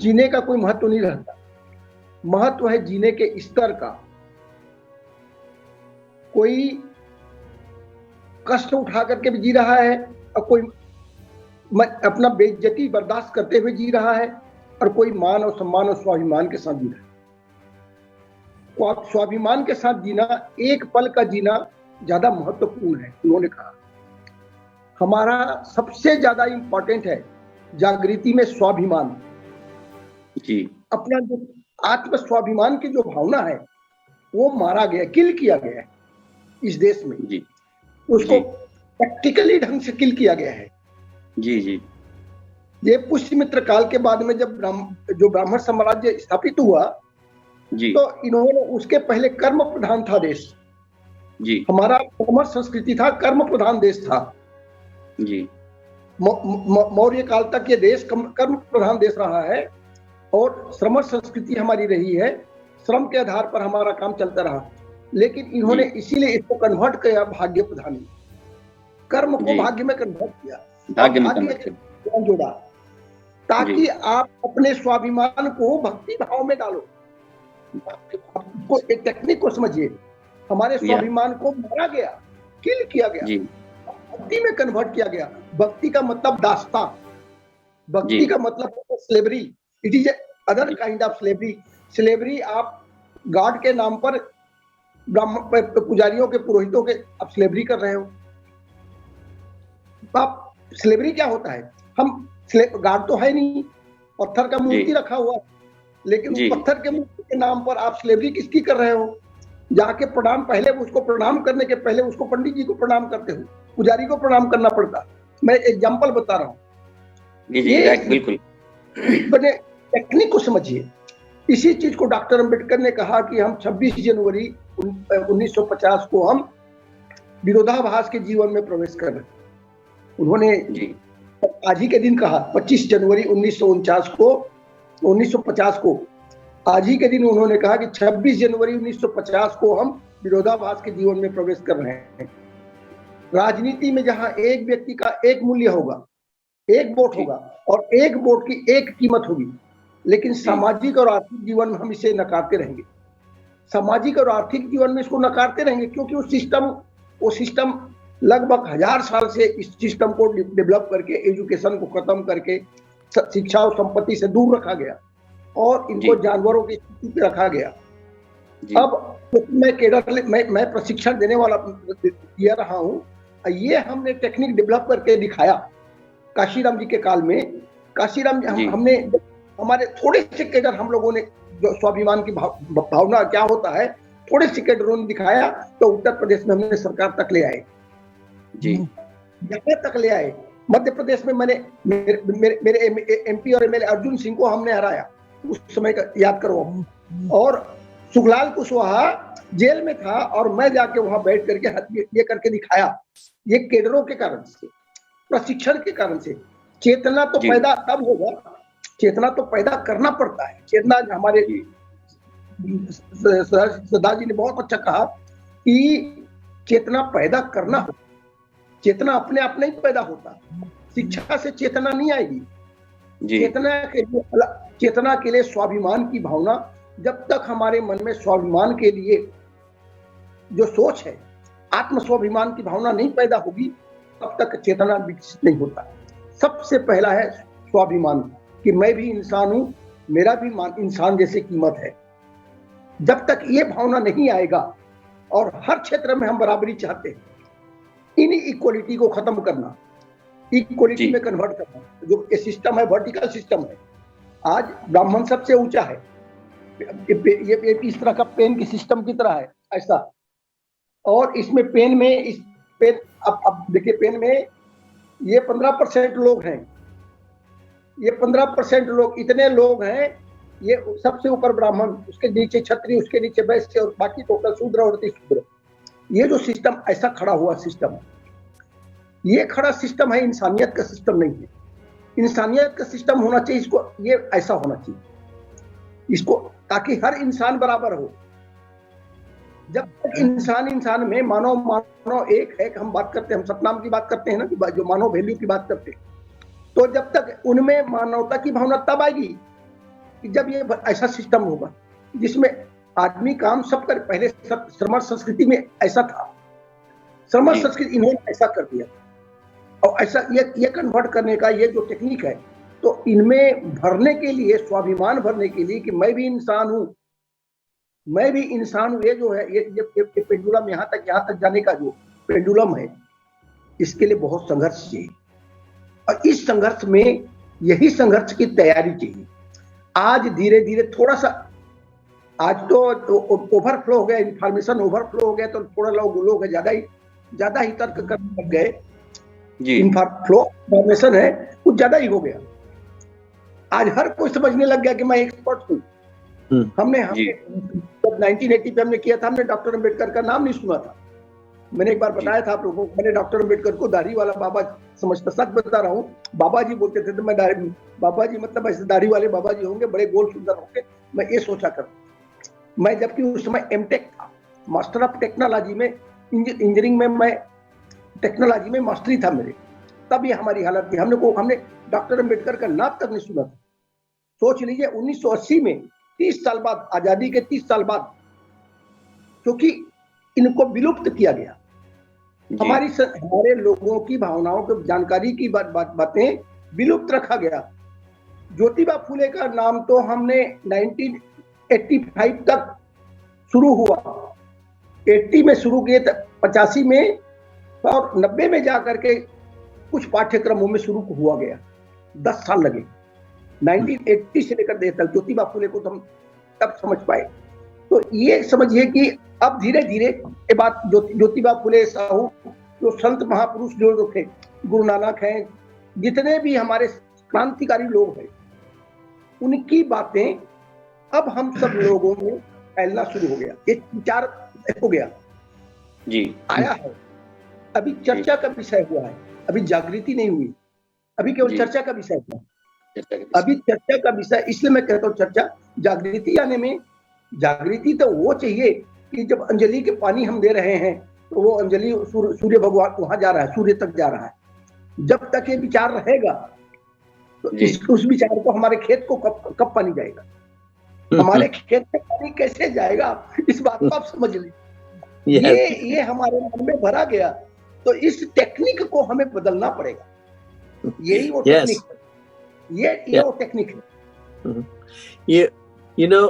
जीने का कोई महत्व नहीं रहता, महत्व है जीने के स्तर का। कोई कष्ट उठा करके भी जी रहा है और कोई अपना बेइज्जती बर्दाश्त करते हुए जी रहा है, और कोई मान और सम्मान और स्वाभिमान के साथ जी रहा है। स्वाभिमान के साथ जीना, एक पल का जीना ज्यादा महत्वपूर्ण है। उन्होंने कहा हमारा सबसे ज्यादा इंपॉर्टेंट है जागृति में स्वाभिमान जी। अपना जो आत्म स्वाभिमान की जो भावना है वो मारा गया, किल किया गया है इस देश में जी। उसको प्रैक्टिकली ढंग से किल किया गया है जी जी। ये पुष्यमित्र काल के बाद में जब जो ब्राह्मण साम्राज्य स्थापित हुआ जी, तो इन्होंने, उसके पहले कर्म प्रधान था देश जी। हमारा कर्म संस्कृति था, कर्म प्रधान देश था जी। मौर्य काल तक ये देश कर्म प्रधान देश रहा है और श्रम संस्कृति हमारी रही है, श्रम के आधार पर हमारा काम चलता रहा। लेकिन इन्होंने इसीलिए इसको कन्वर्ट किया भाग्य प्रधान, कर्म को भाग्य में कन्वर्ट किया, भाग्य में जोड़ा, ताकि आप अपने स्वाभिमान को भक्ति भाव में डालो। आपको एक टेक्निक को समझिए, हमारे स्वाभिमान को मारा गया, किल किया गया, भक्ति में कन्वर्ट किया गया। भक्ति का मतलब दास्तां, भक्ति का मतलब slavery, it is other kind of slavery. Slavery आप गॉड के नाम पर ब्राह्मण पुजारियों के, पुरोहितों के आप स्लेवरी कर रहे हो। आप स्लेवरी क्या होता है? हम गार्ड तो है नहीं, पत्थर का मूर्ति रखा हुआ, लेकिन उस पत्थर के मूर्ति के नाम पर आप स्लेवरी किसकी कर रहे हो? जाके प्रणाम, पहले उसको प्रणाम करने के पहले उसको पंडित जी को प्रणाम करते हो, पुजारी को प्रणाम करना पड़ता। मैं एग्जांपल बता रहा हूँ, ये बिल्कुल बने टेक्निक को समझिए। इसी चीज को डॉक्टर अंबेडकर ने कहा कि हम 26 जनवरी 1950 को हम विरोधाभास के जीवन में प्रवेश कर रहे हैं। उन्होंने आज ही के दिन कहा, 25 जनवरी 1949 को 1950 को आज ही के दिन उन्होंने कहा कि 26 जनवरी 1950 को हम विरोधाभास के जीवन में प्रवेश कर रहे हैं। राजनीति में जहां एक व्यक्ति का एक मूल्य होगा, एक वोट होगा और एक वोट की एक कीमत होगी, लेकिन सामाजिक और आर्थिक जीवन में हम इसे नकारते रहेंगे। सामाजिक और आर्थिक जीवन में इसको नकारते रहेंगे क्योंकि वो सिस्टम लगभग 1000 साल से इस सिस्टम को डेवलप करके, एजुकेशन को खत्म करके शिक्षा और संपत्ति से दूर रखा गया और इनको जानवरों की स्थिति पे रखा गया। अब मैं प्रशिक्षण देने वाला दिया रहा हूँ, ये हमने टेक्निक डेवलप करके दिखाया काशीराम जी के काल में। काशीराम जी हमने, हमारे थोड़े से कैडर हम लोगों ने, जो स्वाभिमान की भावना क्या होता है, थोड़े से कैडरों ने दिखाया तो उत्तर प्रदेश में हमने सरकार तक ले आए जी, यहाँ तक ले आए। मध्य प्रदेश में मैंने मेरे एमपी और एमएलए अर्जुन सिंह को हमने हराया, उस समय का याद करो। और सुखलाल कुशवाहा जेल में था और मैं जाके वहां बैठ करके ये करके दिखाया। ये कैडरों के कारण से, प्रशिक्षण के कारण से। चेतना तो पैदा तब होगा, चेतना तो पैदा करना पड़ता है। चेतना, हमारे सरदार जी ने बहुत अच्छा कहा कि चेतना पैदा करना हो, चेतना अपने आप नहीं पैदा होता, शिक्षा से चेतना नहीं आएगी। चेतना के लिए स्वाभिमान की भावना, जब तक हमारे मन में स्वाभिमान के लिए जो सोच है, आत्म स्वाभिमान की भावना नहीं पैदा होगी, तब तक चेतना विकसित नहीं होता। सबसे पहला है स्वाभिमान, कि मैं भी इंसान हूं, मेरा भी इंसान जैसे कीमत है। जब तक ये भावना नहीं आएगा, और हर क्षेत्र में हम बराबरी चाहते हैं, इन इक्वलिटी को खत्म करना, इक्वलिटी में कन्वर्ट करना। जो ये सिस्टम है, वर्टिकल सिस्टम है। आज ब्राह्मण सबसे ऊंचा है, ये इस तरह का पेन की सिस्टम की तरह है ऐसा। और इसमें पेन में, इस पेन, अब देखिए, पेन में ये 15% लोग हैं, ये 15% लोग, इतने लोग हैं। ये सबसे ऊपर ब्राह्मण, उसके नीचे क्षत्रिय, उसके नीचे वैश्य और बाकी टोटल शूद्र और अति शूद्र। ये जो सिस्टम ऐसा खड़ा हुआ सिस्टम है, ये खड़ा सिस्टम है, इंसानियत का सिस्टम नहीं है। इंसानियत का सिस्टम होना चाहिए, इसको, ये ऐसा होना चाहिए इसको, ताकि हर इंसान बराबर हो। जब तक इंसान में मानव एक है, हम बात करते हैं, हम सतनाम की बात करते हैं ना, कि जो मानव वैल्यू की बात करते हैं, तो जब तक उनमें मानवता की भावना तब आएगी कि जब ये ऐसा सिस्टम होगा जिसमें आदमी काम सब कर। पहले श्रमण संस्कृति में ऐसा था, श्रमण संस्कृति इन्होंने ऐसा कर दिया, और ऐसा ये कन्वर्ट करने का ये जो टेक्निक है, तो इनमें भरने के लिए, स्वाभिमान भरने के लिए कि मैं भी इंसान हूं, मैं भी इंसान हूं, ये जो है, ये पेंडुलम यहाँ तक जाने का जो पेंडुलम है, इसके लिए बहुत संघर्ष चाहिए। और इस संघर्ष में, यही संघर्ष की तैयारी चाहिए। आज धीरे धीरे थोड़ा सा, आज तो ओवरफ्लो हो गया, इंफॉर्मेशन ओवरफ्लो हो गया, तो थोड़ा लोग ज्यादा ही तर्क करने लग गए। इंफॉर्मेशन है कुछ ज्यादा ही हो गया। आज हर कोई समझने लग गया कि मैं एक्सपर्ट हूँ। हमने जब 1980 पे हमने किया था, हमने डॉक्टर अंबेडकर का नाम नहीं सुना था। मैंने एक बार बताया था आप लोगों को, मैंने डॉक्टर अंबेडकर को दाढ़ी वाला बाबा समझता, सच बता रहा हूँ, बाबा जी बोलते थे, तो मैं बाबा जी मतलब ऐसे दाढ़ी वाले बाबा जी होंगे, बड़े गोल सुंदर होंगे, मैं ये सोचा कर। मैं जबकि उस समय एमटेक था, मास्टर ऑफ टेक्नोलॉजी में, इंजीनियरिंग में, मैं टेक्नोलॉजी में मास्टरी था मेरे, तब ये हमारी हालत थी। हमने डॉक्टर अंबेडकर का नाम तक नहीं सुना था। सोच लीजिए 1980 में, 30 साल बाद, आजादी के 30 साल बाद, क्योंकि इनको विलुप्त किया गया। हमारे लोगों की भावनाओं की जानकारी की बातें विलुप्त रखा गया। ज्योतिबा फुले का नाम तो हमने 1985 तक शुरू हुआ, 80 में शुरू किए, 85 में और 90 में जा करके कुछ पाठ्यक्रमों में शुरू हुआ गया। 10 साल लगे 1980 से लेकर देश तक। ज्योतिबा फुले को तो हम तब समझ पाए। तो ये समझिए कि अब धीरे धीरे ये बात ज्योतिबा फुले, साहू, जो संत महापुरुष जो थे, गुरु नानक हैं, जितने भी हमारे क्रांतिकारी लोग हैं, उनकी बातें अब हम सब लोगों में फैलना शुरू हो गया। एक विचार हो गया जी, आया है। अभी चर्चा का विषय हुआ है, अभी जागृति नहीं हुई, अभी केवल चर्चा का विषय हुआ। अभी चर्चा का विषय, इसलिए मैं कहता हूँ चर्चा, जागृति आने में, जागृति तो वो चाहिए कि जब अंजलि के पानी हम दे रहे हैं तो वो अंजलि सूर्य भगवान वहां जा रहा है, सूर्य तक जा रहा है। जब तक ये विचार रहेगा तो उस विचार को, हमारे खेत को कब पानी जाएगा, हमारे खेत में पानी कैसे जाएगा, इस बात को आप समझ लीजिए। ये हमारे मन में भरा गया, तो इस टेक्निक को हमें बदलना पड़ेगा। यही वो टेक्निक है, ये वो टेक्निक है। You know,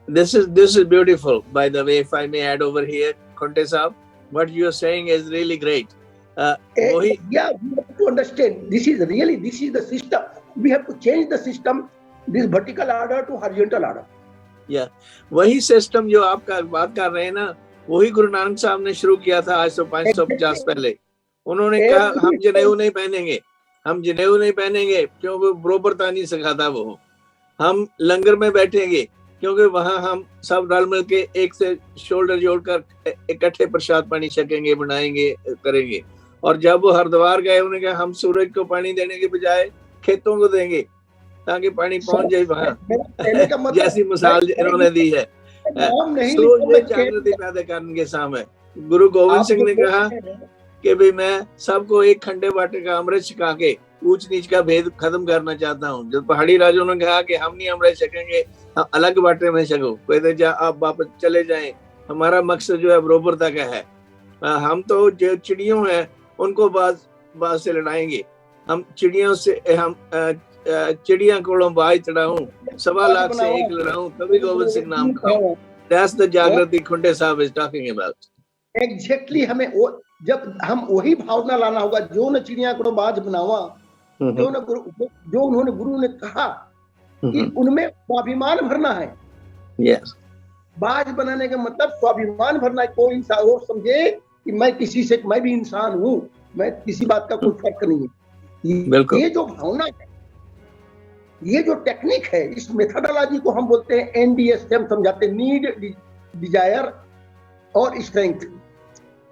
this is beautiful. By the way, if I may add over here, Khunte Saab, what you are saying is really great. Yeah, we have to understand. This is the system. We have to change the system, this vertical order to horizontal order. Yeah, वही सिस्टम जो आपका बात कर रहे हैं ना, वही गुरु नानक साहब ने शुरू किया था आज से 550 पहले। उन्होंने कहा हम जनेऊ नहीं पहनेंगे क्योंकि बरोबरता नहीं सिखाता वो। हम लंगर में बैठेंगे क्योंकि वहां हम सब रल मिल के एक से शोल्डर जोड़कर इकट्ठे प्रसाद पानी छकेंगे, बनाएंगे, करेंगे। और जब वो हरिद्वार गए, उन्होंने कहा हम सूरज को पानी देने के बजाय खेतों को देंगे ताकि पानी पहुंच जाए वहां। जैसी मिसाल इन्होंने दी है सूरज में जागृति पैदा करने के सामने। गुरु गोविंद सिंह ने कहा कि भाई मैं सबको एक खंडे बाटे का अमृत छिका के ऊंच नीच का भेद खत्म करना चाहता हूँ। जब पहाड़ी राजाओं ने कहा कि हम नहीं अमृत छकेंगे, हम अलग बाटे में छको, कहते जा आप वापस चले जाएं, हमारा मकसद जो है बरोबरता का है। हम तो जो चिड़ियों हैं उनको बाज से लड़ाएंगे, हम चिड़ियों से हम चिड़िया कोलों बाज चढ़ाऊं, 1.25 लाख से एक लड़ाऊं, तभी गोविंद सिंह नाम खाऊं। That's the जागृति खुंटे साहब is talking about. Exactly, हमें वो जब हम वही भावना लाना होगा, जो न चिड़िया को बाज बनावा, जो उन्होंने गुरु ने कहा कि उनमें स्वाभिमान भरना है। Yes. बाज बनाने का मतलब स्वाभिमान भरना है। कोई इंसान वो समझे कि मैं किसी से, मैं भी इंसान हूँ, मैं किसी बात का कोई फर्क नहीं है। ये जो भावना है, ये जो टेक्निक है, इस मेथोडोलॉजी को हम बोलते हैं एनडीएस, हम समझाते हैं नीड, डिजायर और स्ट्रेंथ।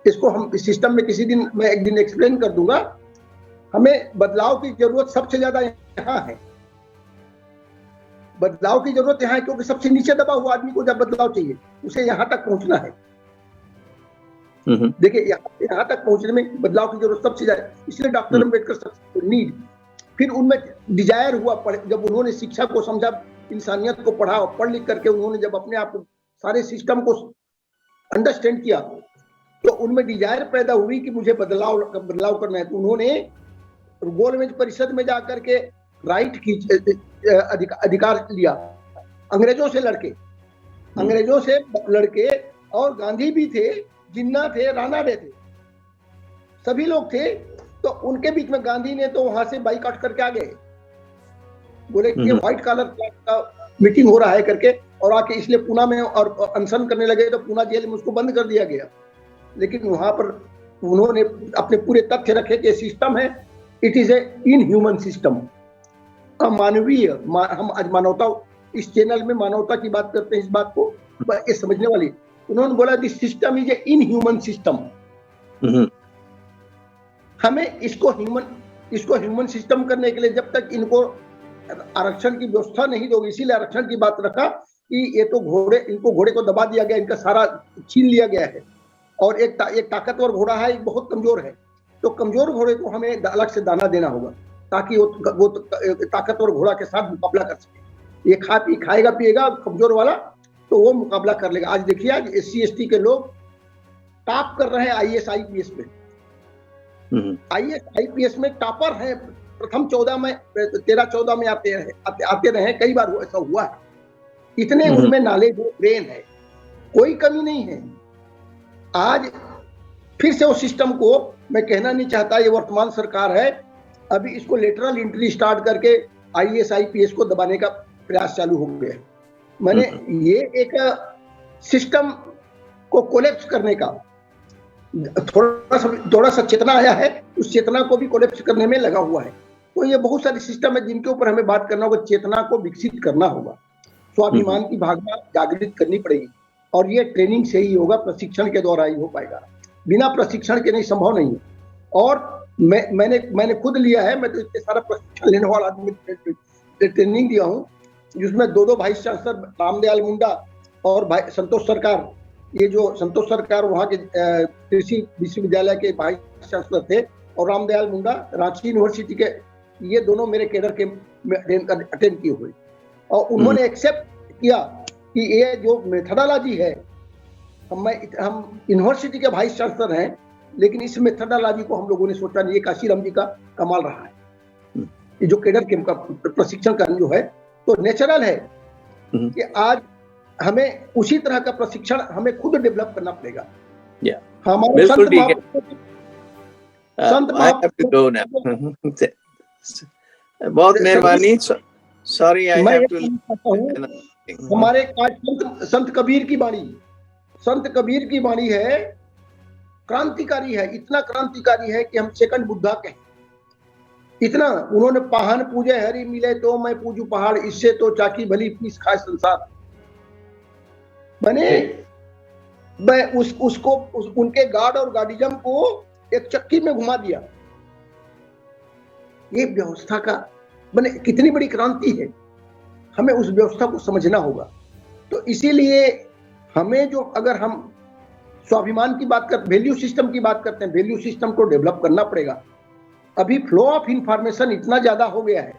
इसको हम इस सिस्टम में किसी दिन, मैं एक दिन एक्सप्लेन कर दूंगा। हमें बदलाव की जरूरत सबसे ज्यादा यहाँ है। बदलाव की जरूरत यहाँ है क्योंकि सबसे नीचे दबा हुआ आदमी को जब बदलाव चाहिए, उसे यहाँ तक पहुंचना है। देखिए यहाँ तक पहुंचने में बदलाव की जरूरत सबसे ज्यादा, इसलिए डॉक्टर अम्बेडकर सबसे नीड, फिर उनमें डिजायर हुआ। जब उन्होंने शिक्षा को समझा, इंसानियत को पढ़ा, पढ़ लिख करके उन्होंने जब अपने आप को सारे सिस्टम को अंडरस्टैंड किया, तो उनमें डिजायर पैदा हुई कि मुझे बदलाव करना है। तो उन्होंने गोलमेज परिषद में जाकर के राइट की अधिकार लिया, अंग्रेजों से लड़के, और गांधी भी थे, जिन्ना थे, राणा थे, सभी लोग थे। तो उनके बीच में गांधी ने तो वहां से बाइकआउट करके आ गए, बोले कि व्हाइट कॉलर का मीटिंग हो रहा है करके, और आके इसलिए पूना में और अनशन करने लगे। तो पूना जेल में उसको बंद कर दिया गया। लेकिन वहां पर उन्होंने अपने पूरे तथ्य रखे कि सिस्टम है, it is a inhuman system, अमानवीय। हम आज मानवता, इस चैनल में मानवता की बात करते हैं, इस बात को ये समझने वाली। उन्होंने बोला this system is a inhuman system. हमें इसको ह्यूमन सिस्टम करने के लिए जब तक इनको आरक्षण की व्यवस्था नहीं दोगे, इसीलिए आरक्षण की बात रखा कि ये तो इनको घोड़े को दबा दिया गया, इनका सारा छीन लिया गया है। और एक ताकतवर घोड़ा है, एक बहुत कमजोर है। तो कमजोर घोड़े को हमें अलग से दाना देना होगा ताकि वो ताकतवर घोड़ा के साथ मुकाबला कर सके। ये खाएगा पिएगा कमजोर वाला, तो वो मुकाबला कर लेगा। आज देखिए, आज SC ST के लोग टॉप कर रहे हैं IAS IPS में। IAS IPS में टॉपर है, प्रथम 13-14 में आते रहे, कई बार ऐसा हुआ है। इतने उनमें नॉलेज, ब्रेन है, कोई कमी नहीं है। आज फिर से उस सिस्टम को, मैं कहना नहीं चाहता ये वर्तमान सरकार है, अभी इसको लेटरल एंट्री स्टार्ट करके IAS IPS को दबाने का प्रयास चालू हो गया है। मैंने ये एक सिस्टम को कोलैप्स करने का थोड़ा सा चेतना आया है, उस चेतना को भी कोलैप्स करने में लगा हुआ है। तो ये बहुत सारे सिस्टम है जिनके ऊपर हमें बात करना होगा, चेतना को विकसित करना होगा, स्वाभिमान की भावना जागृत करनी पड़ेगी, और ये ट्रेनिंग से ही होगा, प्रशिक्षण के द्वारा ही हो पाएगा, बिना प्रशिक्षण के नहीं, संभव नहीं है। और मैंने खुद लिया है, मैं तो इतने सारा प्रशिक्षण लेने वाला आदमी, ट्रेनिंग दिया हूँ, जिसमें 2 वाइस चांसलर रामदयाल मुंडा और भाई संतोष सरकार, ये जो संतोष सरकार वहाँ के कृषि विश्वविद्यालय के वाइस चांसलर थे, और रामदयाल मुंडा रांची यूनिवर्सिटी के, ये दोनों मेरे केडर के अटेंड किए हुए, और उन्होंने एक्सेप्ट किया कि ये जो मेथोडोलॉजी है, हम यूनिवर्सिटी के वाइस चांसलर हैं, लेकिन इस मेथोडोलॉजी को हम लोगों ने सोचा नहीं, ये काशीराम जी का कमाल रहा है। ये जो केडर कैंप का प्रशिक्षण का जो है, तो नेचुरल है कि आज हमें उसी तरह का प्रशिक्षण हमें खुद डेवलप करना पड़ेगा। हमारे बहुत मेहरबानी। सॉरी, हमारे संत कबीर की वाणी है, क्रांतिकारी है, इतना क्रांतिकारी है कि हम सेकंड बुद्धा कहें। इतना उन्होंने पाहन पूजे हरि मिले तो मैं पूजू पहाड़, इससे तो चाकी भली पीस खाए संसार। मैं उसको उनके गार्ड और गार्डिज्म को एक चक्की में घुमा दिया। ये व्यवस्था का कितनी बड़ी क्रांति है, हमें उस व्यवस्था को समझना होगा। तो इसीलिए हमें जो, अगर हम स्वाभिमान की बात करते, वैल्यू सिस्टम की बात करते हैं, वैल्यू सिस्टम को डेवलप करना पड़ेगा। अभी फ्लो ऑफ इंफॉर्मेशन इतना ज्यादा हो गया है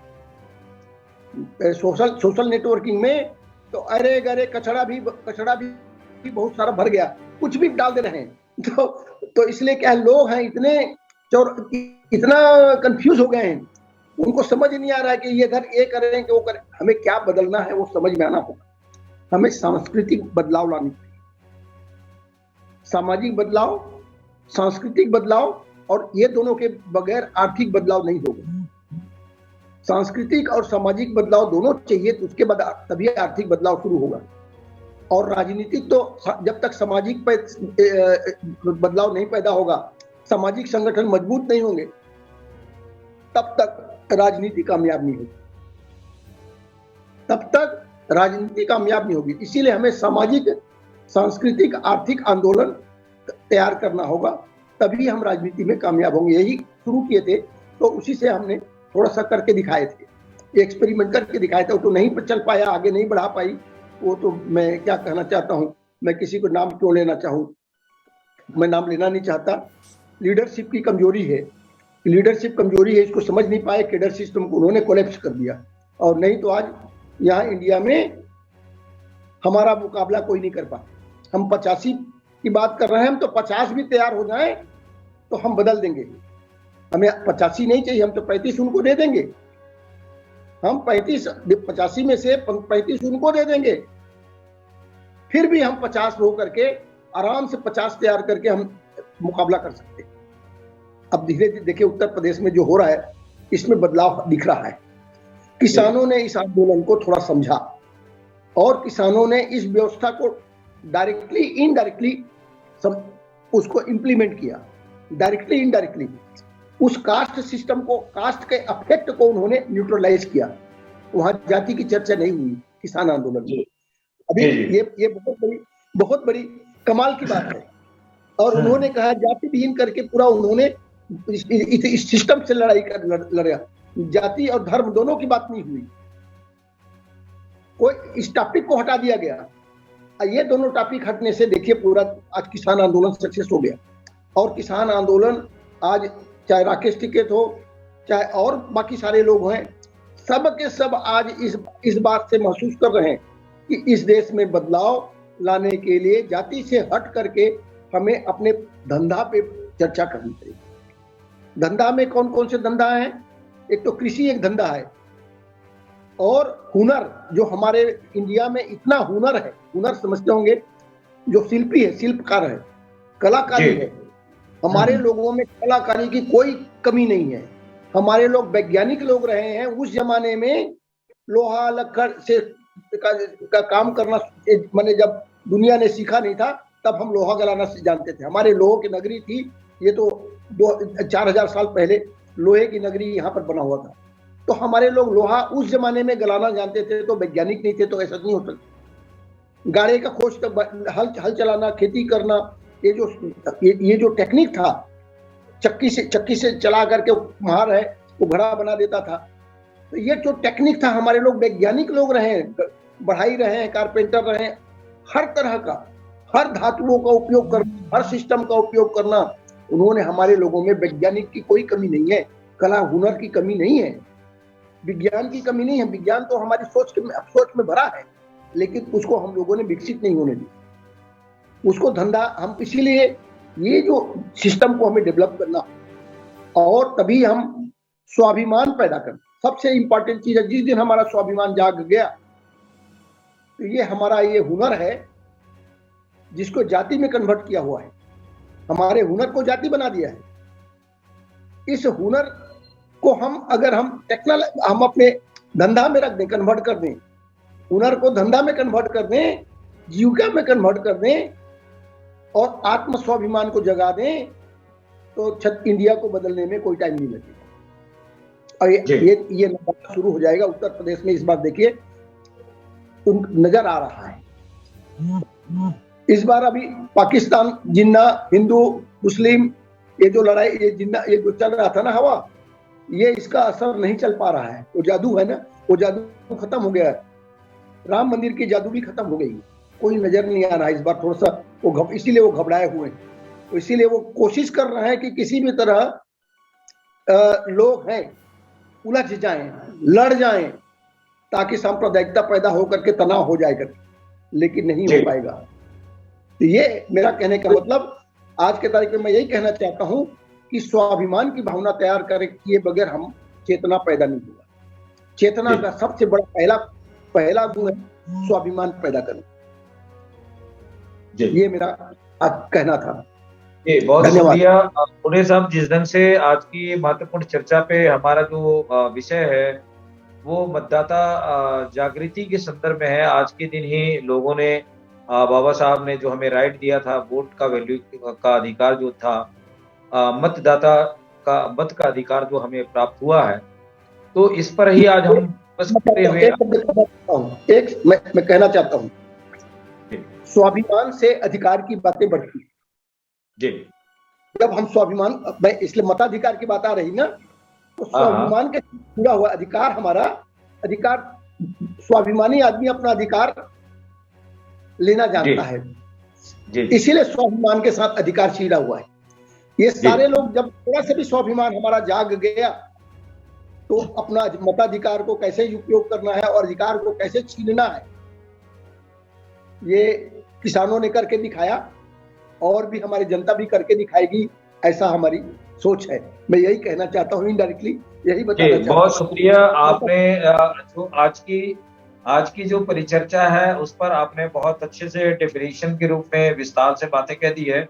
सोशल नेटवर्किंग में, तो अरे गरे कचड़ा भी बहुत सारा भर गया, कुछ भी डाल दे रहे हैं। तो इसलिए क्या लोग हैं इतना कंफ्यूज हो गए हैं, उनको समझ नहीं आ रहा है कि ये इधर ये करें कि वो करें। हमें क्या बदलना है वो समझ में आना होगा। हमें सांस्कृतिक बदलाव लानी पड़ेगी, सामाजिक बदलाव, सांस्कृतिक बदलाव, और ये दोनों के बगैर आर्थिक बदलाव नहीं होगा। सांस्कृतिक और सामाजिक बदलाव दोनों चाहिए, तो उसके बाद तभी आर्थिक बदलाव शुरू होगा। और राजनीतिक तो जब तक सामाजिक बदलाव नहीं पैदा होगा, सामाजिक संगठन मजबूत नहीं होंगे, तब तक राजनीति कामयाब नहीं होगी, इसीलिए हमें सामाजिक, सांस्कृतिक, आर्थिक आंदोलन तैयार करना होगा, तभी हम राजनीति में कामयाब होंगे। यही शुरू किए थे, तो उसी से हमने थोड़ा सा करके दिखाए थे, एक्सपेरिमेंट करके दिखाए थे। वो तो नहीं चल पाया, आगे नहीं बढ़ा पाई, वो तो मैं क्या कहना चाहता हूँ, मैं किसी को नाम क्यों लेना चाहूँ, मैं नाम लेना नहीं चाहता। लीडरशिप की कमजोरी है, इसको समझ नहीं पाए, केडर सिस्टम को उन्होंने कोलैप्स कर दिया। और नहीं तो आज यहाँ इंडिया में हमारा मुकाबला कोई नहीं कर पाता। हम 85 की बात कर रहे हैं, हम तो 50 भी तैयार हो जाए तो हम बदल देंगे। हमें 85 नहीं चाहिए, हम तो 35 उनको दे देंगे। हम 85 में से 35 उनको दे देंगे, फिर भी हम 50 हो करके आराम से 50 तैयार करके हम मुकाबला कर सकते हैं। अब धीरे धीरे देखिए उत्तर प्रदेश में जो हो रहा है, इसमें बदलाव दिख रहा है। किसानों ने इस आंदोलन को थोड़ा समझा, और किसानों ने इस व्यवस्था को डायरेक्टली इनडायरेक्टली उसको इंप्लीमेंट किया। डायरेक्टली इनडायरेक्टली उस कास्ट सिस्टम को, कास्ट के अफेक्ट को उन्होंने न्यूट्रलाइज किया। वहां जाति की चर्चा नहीं हुई किसान आंदोलन में। अभी ये बहुत बड़ी कमाल की बात है। और उन्होंने कहा जाति विहीन करके पूरा उन्होंने इस सिस्टम से लड़ा। जाति और धर्म दोनों की बात नहीं हुई, कोई इस टॉपिक को हटा दिया गया। ये दोनों टॉपिक हटने से देखिए पूरा आज किसान आंदोलन सक्सेस हो गया। और किसान आंदोलन आज चाहे राकेश टिकैत हो, चाहे और बाकी सारे लोग हैं, सब के सब आज इस बात से महसूस कर रहे हैं कि इस देश में बदलाव लाने के लिए जाति से हट करके हमें अपने धंधा पे चर्चा करनी पड़ेगी। धंधा में कौन कौन से धंधा है? एक तो कृषि एक धंधा है, और हुनर, जो हमारे इंडिया में इतना हुनर है, हुनर समझते होंगे, जो शिल्पी है, शिल्पकार है, कलाकारी है। हमारे लोगों में कलाकारी की कोई कमी नहीं है। हमारे लोग वैज्ञानिक लोग रहे हैं। उस जमाने में लोहा लक्कड़ से का काम करना मैंने जब दुनिया ने सीखा नहीं था तब हम लोहा गलाना जानते थे। हमारे लोहों की नगरी थी। ये तो 4000 साल पहले लोहे की नगरी यहाँ पर बना हुआ था। तो हमारे लोग लोहा उस जमाने में गलाना जानते थे, तो वैज्ञानिक नहीं थे तो ऐसा नहीं हो सकता। गाड़े का खोज हल चलाना, खेती करना, ये जो टेक्निक था, चक्की से चला करके मार है वो घड़ा बना देता था। तो ये जो टेक्निक था, हमारे लोग वैज्ञानिक लोग रहे हैं, बढ़ाई रहे हैं, कारपेंटर रहे हैं। हर तरह का, हर धातुओं का उपयोग करना, हर सिस्टम का उपयोग करना, उन्होंने हमारे लोगों में वैज्ञानिक की कोई कमी नहीं है, कला हुनर की कमी नहीं है, विज्ञान की कमी नहीं है। विज्ञान तो हमारी सोच में भरा है, लेकिन उसको हम लोगों ने विकसित नहीं होने दिया। उसको धंधा हम, इसीलिए ये जो सिस्टम को हमें डेवलप करना, और तभी हम स्वाभिमान पैदा करना। सबसे इंपॉर्टेंट चीज है, जिस दिन हमारा स्वाभिमान जाग गया तो ये हमारा ये हुनर है जिसको जाति में कन्वर्ट किया हुआ है। हमारे हुनर को जाति बना दिया है। इस हुनर को अगर हम अपने धंधा में रख दें, कन्वर्ट कर दें, हुनर को धंधा में कन्वर्ट कर दें, जीविका में कन्वर्ट कर दें और आत्म स्वाभिमान को जगा दें, तो इंडिया को बदलने में कोई टाइम नहीं लगेगा। और ये नजारा शुरू हो जाएगा उत्तर प्रदेश में। इस बार देखिए नजर आ रहा है। इस बार अभी पाकिस्तान, जिन्ना, हिंदू मुस्लिम, ये जो लड़ाई, ये जो चल रहा था ना हवा, ये इसका असर नहीं चल पा रहा है। वो जादू है ना, वो जादू खत्म हो गया है। राम मंदिर की जादू भी खत्म हो गई, कोई नजर नहीं आ रहा है। इस बार थोड़ा सा इसीलिए वो घबराए हुए हैं। तो इसीलिए वो कोशिश कर रहे हैं कि किसी भी तरह लोग हैं उलझ जाएं, लड़ जाएं, ताकि सांप्रदायिकता पैदा होकर के तनाव हो जाए करके, लेकिन नहीं हो पाएगा। तो ये मेरा कहने का मतलब, आज के तारीख में मैं यही कहना चाहता हूं कि स्वाभिमान की भावना तैयार किए बगैर हम चेतना पैदा नहीं होगा। चेतना का सबसे बड़ा पहला गुण है स्वाभिमान पैदा करना। ये मेरा आज कहना था। बहुत शुक्रिया पुणे साहब। जिस ढंग से आज की महत्वपूर्ण चर्चा पे हमारा जो विषय है वो मतदाता जागृति के संदर्भ में है। आज के दिन ही लोगों ने, बाबा साहब ने जो हमें राइट दिया था, वोट का वैल्यू का अधिकार जो था, मतदाता का मत का अधिकार जो हमें प्राप्त हुआ है, तो इस पर ही आज हम बस करते हुए मैं कहना चाहता हूँ, स्वाभिमान से अधिकार की बातें बढ़ती है। जब हम स्वाभिमान, मैं इसलिए मताधिकार की बात आ रही ना, तो स्वाभिमान के जुड़ा हुआ अधिकार, हमारा अधिकार, स्वाभिमानी आदमी अपना अधिकार लेना जानता है, इसीलिए स्वाभिमान के साथ अधिकार छिड़ा हुआ है। ये सारे लोग, जब थोड़ा सा भी स्वाभिमान हमारा जाग गया, तो अपना मताधिकार को कैसे उपयोग करना है और अधिकार को कैसे छीनना है, ये किसानों ने करके दिखाया, और भी हमारी जनता भी करके दिखाएगी, ऐसा हमारी सोच है। मैं यही कहना चाहता हूँ, इनडायरेक्टली यही बताना चाहता हूँ। बहुत शुक्रिया। आपने जो आज की जो परिचर्चा है उस पर आपने बहुत अच्छे से डेफिनेशन के रूप में विस्तार से बातें कह दी है।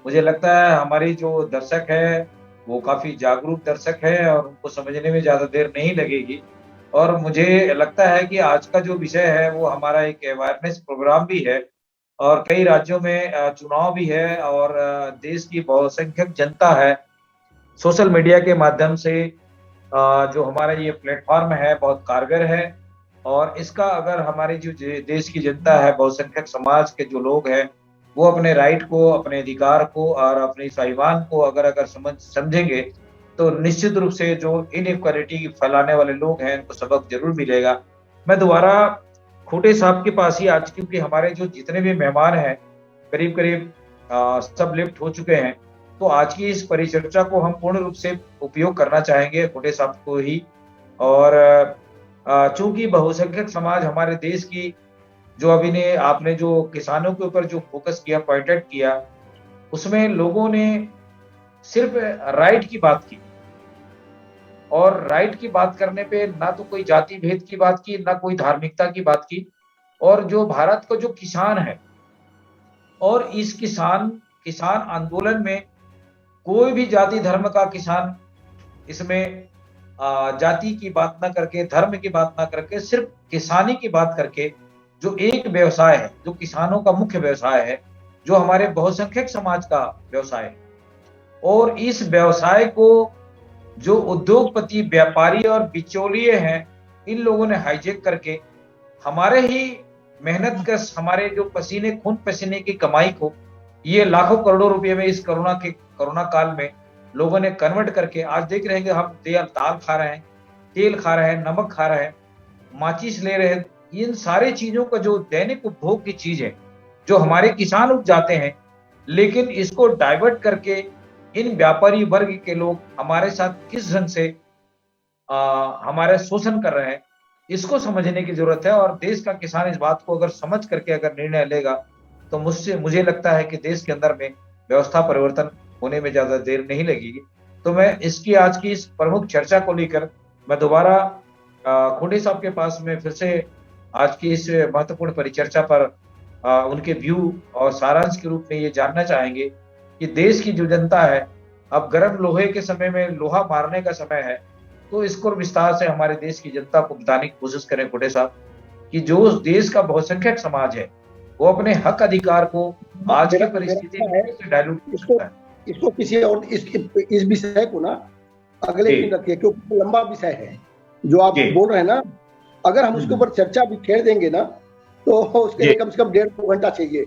मुझे लगता है हमारी जो दर्शक है वो काफी जागरूक दर्शक है और उनको समझने में ज्यादा देर नहीं लगेगी। और मुझे लगता है कि आज का जो विषय है वो हमारा एक अवेयरनेस प्रोग्राम भी है, और कई राज्यों में चुनाव भी है, और देश की बहुसंख्यक जनता है। सोशल मीडिया के माध्यम से जो हमारा ये प्लेटफॉर्म है बहुत कारगर है, और इसका अगर हमारे जो देश की जनता है, बहुसंख्यक समाज के जो लोग हैं, वो अपने राइट को, अपने अधिकार को और अपने स्वाभिमान को अगर समझेंगे, तो निश्चित रूप से जो इनइक्वालिटी फैलाने वाले लोग हैं उनको सबक जरूर मिलेगा। मैं दोबारा खोटे साहब के पास ही आज, क्योंकि हमारे जो जितने भी मेहमान हैं करीब करीब सब लिफ्ट हो चुके हैं, तो आज की इस परिचर्चा को हम पूर्ण रूप से उपयोग करना चाहेंगे खोटे साहब को ही। और चूंकि बहुसंख्यक समाज हमारे देश की, जो अभी ने आपने जो किसानों के ऊपर जो फोकस किया, पॉइंटेड किया, उसमें लोगों ने सिर्फ राइट की बात की, और राइट की बात करने पे ना तो कोई जाति भेद की बात की, ना कोई धार्मिकता की बात की। और जो भारत का जो किसान है, और इस किसान किसान आंदोलन में कोई भी जाति धर्म का किसान इसमें जाति की बात ना करके, धर्म की बात ना करके, सिर्फ किसानी की बात करके, जो एक व्यवसाय है, जो किसानों का मुख्य व्यवसाय है, जो हमारे बहुसंख्यक समाज का व्यवसाय है, और इस व्यवसाय को जो उद्योगपति, व्यापारी और बिचौलिए हैं, इन लोगों ने हाईजेक करके हमारे ही मेहनत का, हमारे जो पसीने खून पसीने की कमाई को ये लाखों करोड़ों रुपए में इस कोरोना काल में लोगों ने कन्वर्ट करके आज देख रहे हैं कि हम दाल खा रहे हैं, तेल खा रहे हैं, नमक खा रहे हैं, माचिस ले रहे हैं। इन सारे चीजों का जो दैनिक उपभोग की चीज है, जो हमारे किसान उपजाते हैं, लेकिन इसको डाइवर्ट करके इन व्यापारी वर्ग के लोग हमारे साथ किस ढंग से हमारे शोषण कर रहे हैं, इसको समझने की जरूरत है। और देश का किसान इस बात को अगर समझ करके अगर निर्णय लेगा तो मुझे लगता है कि देश के अंदर में व्यवस्था परिवर्तन होने में ज्यादा देर नहीं लगेगी। तो मैं इसकी आज की इस प्रमुख चर्चा को लेकर मैं दोबारा खोटे साहब के पास में फिर से आज की इस महत्वपूर्ण परिचर्चा पर उनके व्यू और सारांश के रूप में ये जानना चाहेंगे कि देश की जो जनता है, अब गर्म लोहे के समय में लोहा मारने का समय है। तो इसको विस्तार से हमारे देश की जनता को बताने की कोशिश करें खोटे साहब कि जो देश का बहुसंख्यक समाज है वो अपने हक अधिकार को आज की परिस्थिति में डायलूट इसको किसी और इस विषय को ना अगले दिन रखिए, क्योंकि लंबा विषय है जो आप बोल रहे हैं ना। अगर हम उसके ऊपर चर्चा भी छेड़ देंगे ना तो उसके लिए कम से कम 1.5-2 घंटा चाहिए।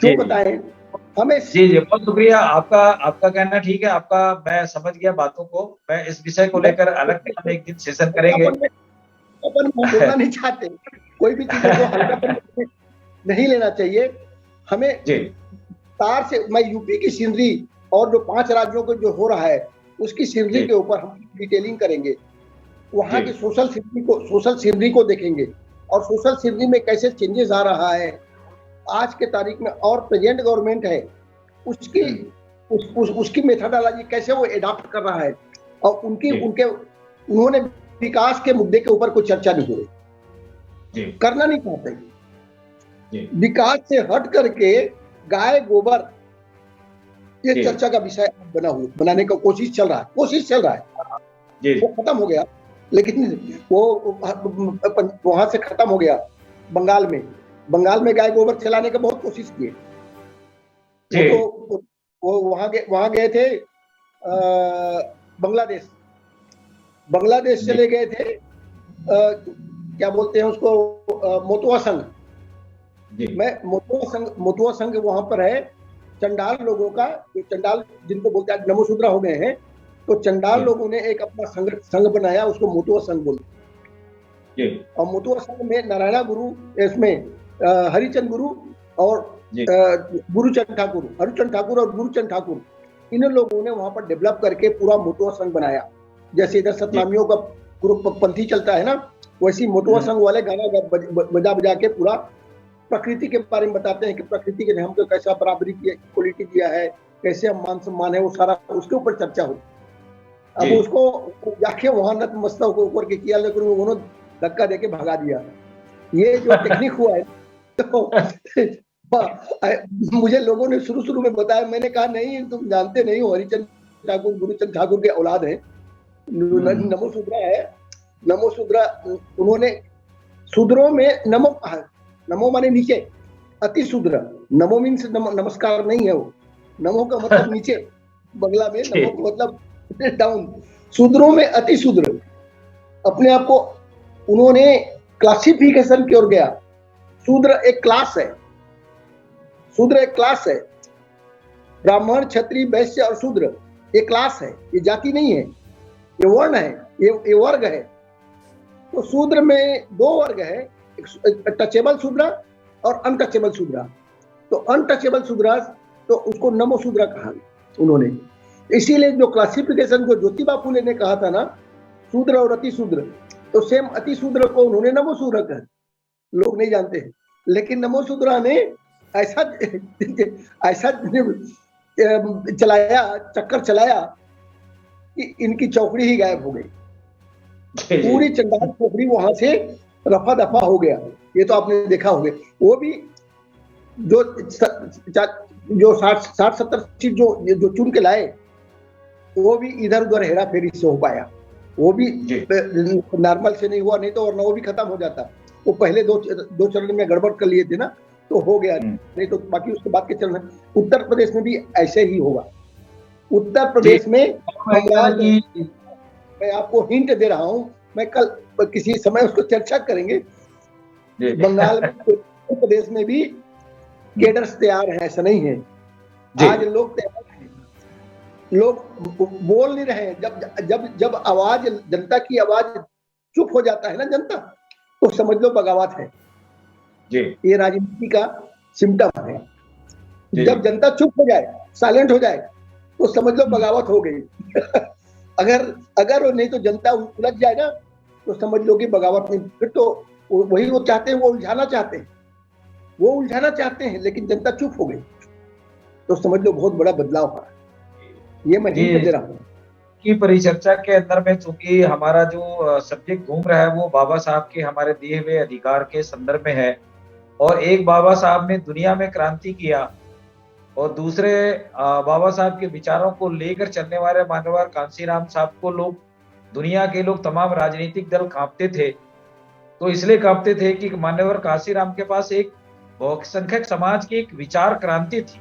क्यों बताएं हमें। जी बहुत शुक्रिया आपका कहना ठीक है, आपका मैं समझ गया बातों को। मैं इस विषय को लेकर अलग हम एक दिन सेशन करेंगे। अपन बोलना नहीं चाहते, कोई भी चीज को हल्का नहीं लेना चाहिए हमें। तार से मैं यूपी की सीनरी और जो 5 राज्यों को जो हो रहा है उसकी सीनरी के ऊपर हम डिटेलिंग करेंगे, वहाँ की सोशल सीनरी को देखेंगे और सोशल सीनरी में कैसे चेंजेस आ रहा है आज के तारीख में, और प्रेजेंट गवर्नमेंट है उसकी मेथोडोलॉजी कैसे वो एडॉप्ट कर रहा है। और उन्होंने विकास के मुद्दे के ऊपर कोई चर्चा नहीं हो रही, करना नहीं चाहते। विकास से हट करके गाय गोबर ये चर्चा का विषय बनाने का कोशिश चल रहा है। वो खत्म हो गया, लेकिन वो वहां से खत्म हो गया। बंगाल में गाय गोबर चलाने का बहुत कोशिश किए। वो वहां गए थे बांग्लादेश चले गए थे। क्या बोलते हैं उसको, मोतुआ संघ। मोतुआ संघ वहां पर है चंडाल लोगों का, जो चंडाल जिनको बोलते हैं नमोशूद्रा हो गए हैं, तो चंडाल लोगों ने एक अपना संघ बनाया, उसको मोतुआ संघ बोलते। और मोतुआ संघ में नारायणा गुरु, इसमें हरिचंद गुरु और गुरुचंद ठाकुर और गुरुचंद ठाकुर, इन लोगों ने वहां पर डेवलप करके पूरा मोतुआ संघ बनाया। जैसे इधर सतनामियों का ग्रुप पंथी चलता है ना, वैसी मोतुआ संघ वाले गाना बजा के पूरा प्रकृति के बारे में बताते हैं कि प्रकृति के हमको कैसा बराबरी की इक्वलिटी दिया है, कैसे हम मान सम्मान है, वो सारा उसके ऊपर चर्चा हो। अब उसको जाके वहां नतमस्तक को ऊपर के किया, लेकिन उन्होंने धक्का देके भगा दिया। ये जो टेक्निक हुआ है तो मुझे लोगों ने शुरू में बताया, मैंने कहा नहीं तुम जानते नहीं हो, हरिचंद ठाकुर गुरुचंद ठाकुर के औलाद है, नमोशूद्रा है। नमोशूद्रा उन्होंने शूद्रों में नमो कहा, नमो माने नीचे, अति शूद्र। नमो मीन्स नमस्कार नहीं है, वो नमो का मतलब नीचे, बंगला में नमो का मतलब डाउन। शूद्रों में अति शूद्र अपने आप को उन्होंने क्लासिफिकेशन की ओर गया। शूद्र एक क्लास है। ब्राह्मण, क्षत्रिय, वैश्य और शूद्र ये क्लास है, ये जाति नहीं है, ये वर्ण है, ये वर्ग है। तो शूद्र में 2 वर्ग है, टचेबल शूद्र और अनटचेबल शूद्र। तो अनटचेबल शूद्र तो उसको नमो शूद्र कहा उन्होंने। इसीलिए जो क्लासिफिकेशन जो ज्योतिबा फुले ने कहा था ना, शूद्र और अति शूद्र, तो सेम अति शूद्र को उन्होंने नमो शूद्र कहा। लोग नहीं जानते हैं, लेकिन नमो शूद्र ने ऐसा चक्कर चलाया कि इनकी चौकड़ी ही गायब हो गई। पूरी चंडाल चौकड़ी वहां से रफा दफा हो गया। ये तो आपने देखा होगा। वो भी जो जो 60-70 सीट जो चुन के लाए, वो भी इधर उधर हेरा फेरी से हो पाया, वो भी नॉर्मल से नहीं हुआ, नहीं तो वरना वो भी खत्म हो जाता। वो पहले दो चरण में गड़बड़ कर लिए थे ना, तो हो गया, नहीं तो बाकी उसके बाद के चरण। उत्तर प्रदेश में भी ऐसे ही होगा। उत्तर प्रदेश में मैं आपको हिंट दे रहा हूँ, मैं कल किसी समय उसको चर्चा करेंगे। बंगाल में, उत्तर प्रदेश में भी कैडर्स तैयार है, ऐसा नहीं है। आज लोग तैयार हैं, लोग बोल नहीं रहे हैं। जब आवाज, जनता की आवाज चुप हो जाता है ना जनता, तो समझ लो बगावत है। ये राजनीति का सिम्टम है। जब जनता चुप हो जाए, साइलेंट हो जाए, तो समझ लो बगावत हो गई। अगर नहीं तो जनता उलझ जाए ना, तो समझ लो कि बगावत नहीं। फिर तो वही वो चाहते हैं, वो उलझाना चाहते हैं, लेकिन जनता चुप हो गई, तो समझ लो बहुत बड़ा बदलाव हुआ। ये मैं हिंट दे रहा हूँ की परिचर्चा के अंदर में, चूंकि हमारा जो सब्जेक्ट घूम रहा है वो बाबा साहब के हमारे दिए हुए अधिकार के संदर्भ में है। और एक बाबा साहब ने दुनिया में क्रांति किया और दूसरे बाबा साहब के विचारों को लेकर चलने वाले मान्यवर कांशीराम साहब को दुनिया के लोग, तमाम राजनीतिक दल कांपते थे। तो इसलिए कांपते थे कि मान्यवर कांशीराम के पास एक बहुसंख्यक समाज की एक विचार क्रांति थी,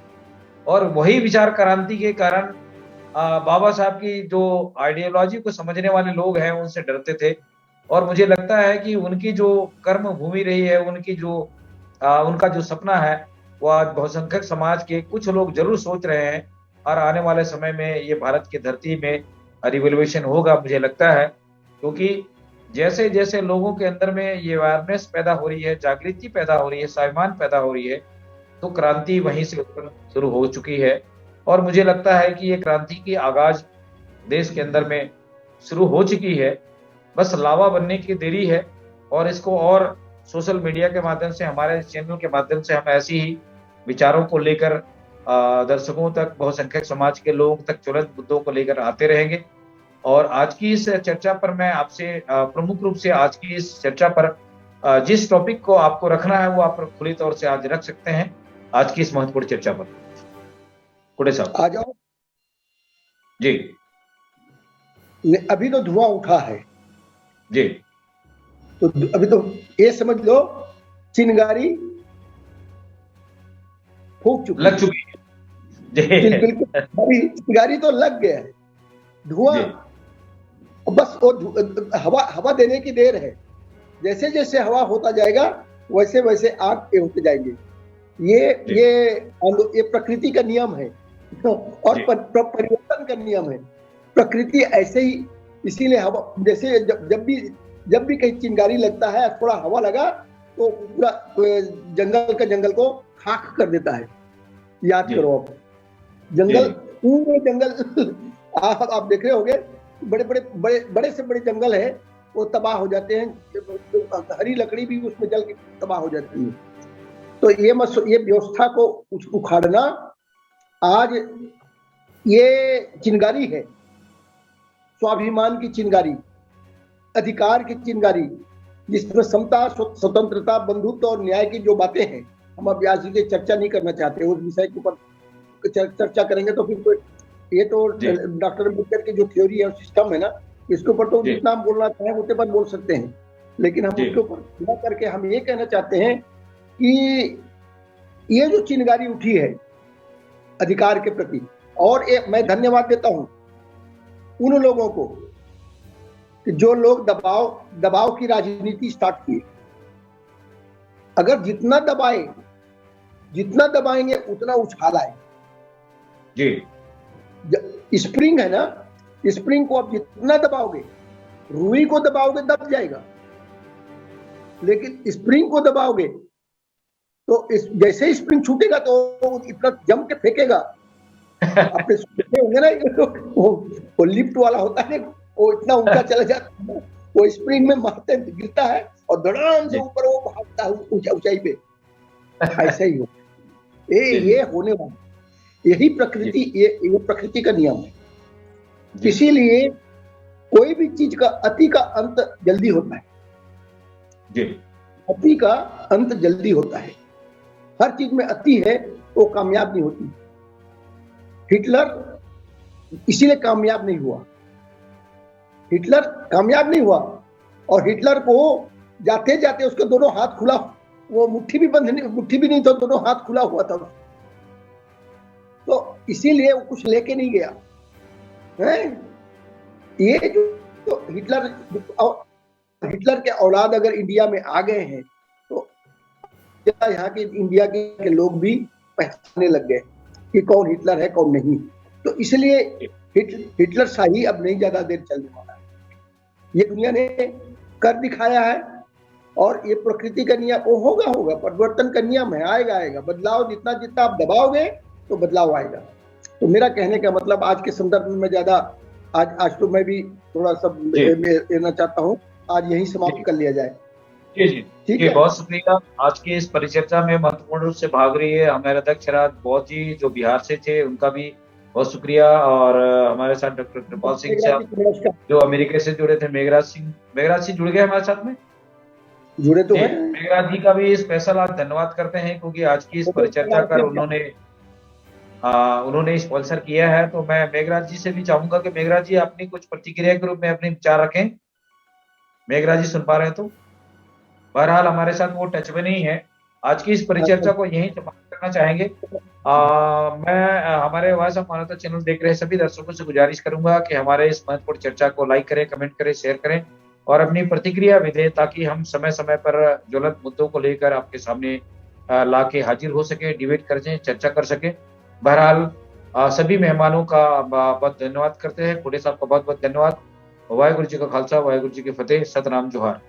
और वही विचार क्रांति के कारण बाबा साहब की जो आइडियोलॉजी को समझने वाले लोग हैं उनसे डरते थे। और मुझे लगता है कि उनकी जो कर्म भूमि रही है, उनका जो सपना है, वो आज बहुसंख्यक समाज के कुछ लोग जरूर सोच रहे हैं। और आने वाले समय में ये भारत की धरती में रिवॉल्यूशन होगा, मुझे लगता है, क्योंकि जैसे जैसे लोगों के अंदर में ये अवेयरनेस पैदा हो रही है, जागृति पैदा हो रही है, स्वाभिमान पैदा हो रही है, तो क्रांति वहीं से उत्पन्न शुरू हो चुकी है। और मुझे लगता है कि ये क्रांति की आगाज देश के अंदर में शुरू हो चुकी है, बस लावा बनने की देरी है। और इसको और सोशल मीडिया के माध्यम से, हमारे चैनल के माध्यम से हम ऐसी ही विचारों को लेकर दर्शकों तक, बहुसंख्यक समाज के लोगों तक ज्वलंत मुद्दों को लेकर आते रहेंगे। और आज की इस चर्चा पर मैं आपसे प्रमुख रूप से आज की इस चर्चा पर जिस टॉपिक को आपको रखना है वो आप खुली तौर से आज रख सकते हैं आज की इस महत्वपूर्ण चर्चा पर। कुड़े साहब आ जाओ जी। अभी तो धुआं उठा है जी, तो अभी तो ये समझ लो चिंगारी फूक चुकी, लग चुकी है। बिल्कुल चिंगारी तो लग गया है, धुआं बस वो हवा देने की देर है। जैसे जैसे हवा होता जाएगा वैसे वैसे आग होते जाएंगे। ये प्रकृति का नियम है और परिवर्तन का नियम है। प्रकृति ऐसे ही, इसीलिए हवा, जैसे जब भी कहीं चिंगारी लगता है, थोड़ा हवा लगा तो पूरा जंगल को खाक कर देता है। याद करो आप, पूरे जंगल आप देख रहे होंगे, बड़े से बड़े जंगल है वो तबाह हो जाते हैं। हरी लकड़ी भी उसमें जल के तबाह हो जाती है। तो ये व्यवस्था को उखाड़ना आज ये चिंगारी है, स्वाभिमान की चिंगारी, अधिकार की चिंगारी, जिसमें समता, स्वतंत्रता, बंधुत्व और न्याय की जो बातें हैं, हम अब आज की चर्चा नहीं करना चाहते। उस विषय के ऊपर चर्चा करेंगे तो फिर ये तो डॉक्टर अम्बेडकर की जो थ्योरी है, सिस्टम है ना, इसके ऊपर तो जितना हम बोलना चाहें उतने पर बोल सकते हैं। लेकिन हम उसके ऊपर न करके हम ये कहना चाहते हैं कि ये जो चिंगारी उठी है अधिकार के प्रति, और मैं धन्यवाद देता हूं उन लोगों को कि जो लोग दबाव की राजनीति स्टार्ट किए। अगर जितना दबाएंगे उतना उछाल आए। स्प्रिंग है ना, स्प्रिंग को आप जितना दबाओगे, रुई को दबाओगे दब जाएगा, लेकिन स्प्रिंग को दबाओगे तो जैसे ही स्प्रिंग छूटेगा तो इतना जम के फेंकेगा। आपने सुने होंगे ना, वो लिफ्ट वाला होता है, वो इतना ऊंचा चला जाता है, वो स्प्रिंग में मारते गिरता है और धड़ाम से ऊपर वो भागता है ऊंचाई पे। ऐसा ही हो, ये होने वाला, यही प्रकृति, ये प्रकृति का नियम है। इसीलिए कोई भी चीज का अति का अंत जल्दी होता है। अति का अंत जल्दी होता है। हर चीज में अति है वो कामयाब नहीं होती। हिटलर इसीलिए कामयाब नहीं हुआ, हिटलर कामयाब नहीं हुआ, और हिटलर को जाते जाते उसके दोनों हाथ खुला, वो मुट्ठी भी नहीं था, दोनों हाथ खुला हुआ था, तो इसीलिए वो कुछ लेके नहीं गया है। ये जो हिटलर के औलाद अगर इंडिया में आ गए हैं तो यहाँ के इंडिया के लोग भी पहचानने लग गए कि कौन हिटलर है कौन नहीं। तो इसलिए हिटलर शाही अब नहीं ज्यादा देर चलने वाला है, ये दुनिया ने कर दिखाया है, और ये प्रकृति का नियम वो होगा, परिवर्तन का नियम है, आएगा। बदलाव जितना आप दबाओगे तो बदलाव आएगा। तो मेरा कहने का मतलब आज के संदर्भ में ज्यादा आज तो मैं भी थोड़ा सा लेना चाहता हूँ, आज यही समाप्त कर लिया जाए। जी ठीक है, बहुत शुक्रिया। आज की इस परिचर्चा में महत्वपूर्ण रूप से भाग रही है हमारे अध्यक्ष राज बौद्ध जी जो बिहार से थे, उनका भी बहुत शुक्रिया। और हमारे साथ डॉक्टर कृपाल सिंह साहब जो अमेरिका से जुड़े थे, मेघराज सिंह जुड़ गए हमारे साथ में, जुड़े तो हैं। मेघराज जी का भी स्पेशल आज धन्यवाद करते हैं क्योंकि आज की इस परिचर्चा कर उन्होंने स्पॉन्सर किया है। तो मैं मेघराज जी से भी चाहूंगा कि मेघराज जी अपनी कुछ प्रतिक्रिया के रूप में अपने विचार रखें। मेघराज जी सुन पा रहे हैं? तो बहरहाल हमारे साथ वो टच में नहीं है। आज की इस परिचर्चा को यहीं समाप्त करना चाहेंगे। मैं हमारे वॉइस ऑफ मानवता चैनल देख रहे सभी दर्शकों से गुजारिश करूंगा कि हमारे इस महत्वपूर्ण चर्चा को लाइक करें, कमेंट करें, शेयर करें और अपनी प्रतिक्रिया भी दें ताकि हम समय समय पर ज्वलंत मुद्दों को लेकर आपके सामने ला के हाजिर हो सके, डिबेट कर सकें, चर्चा कर सके। बहरहाल सभी मेहमानों का बहुत धन्यवाद करते हैं। खुड़े साहब का बहुत बहुत धन्यवाद। वाहिगुरु जी का खालसा, वाहिगुरु जी की फतेह, सतनाम जोहार।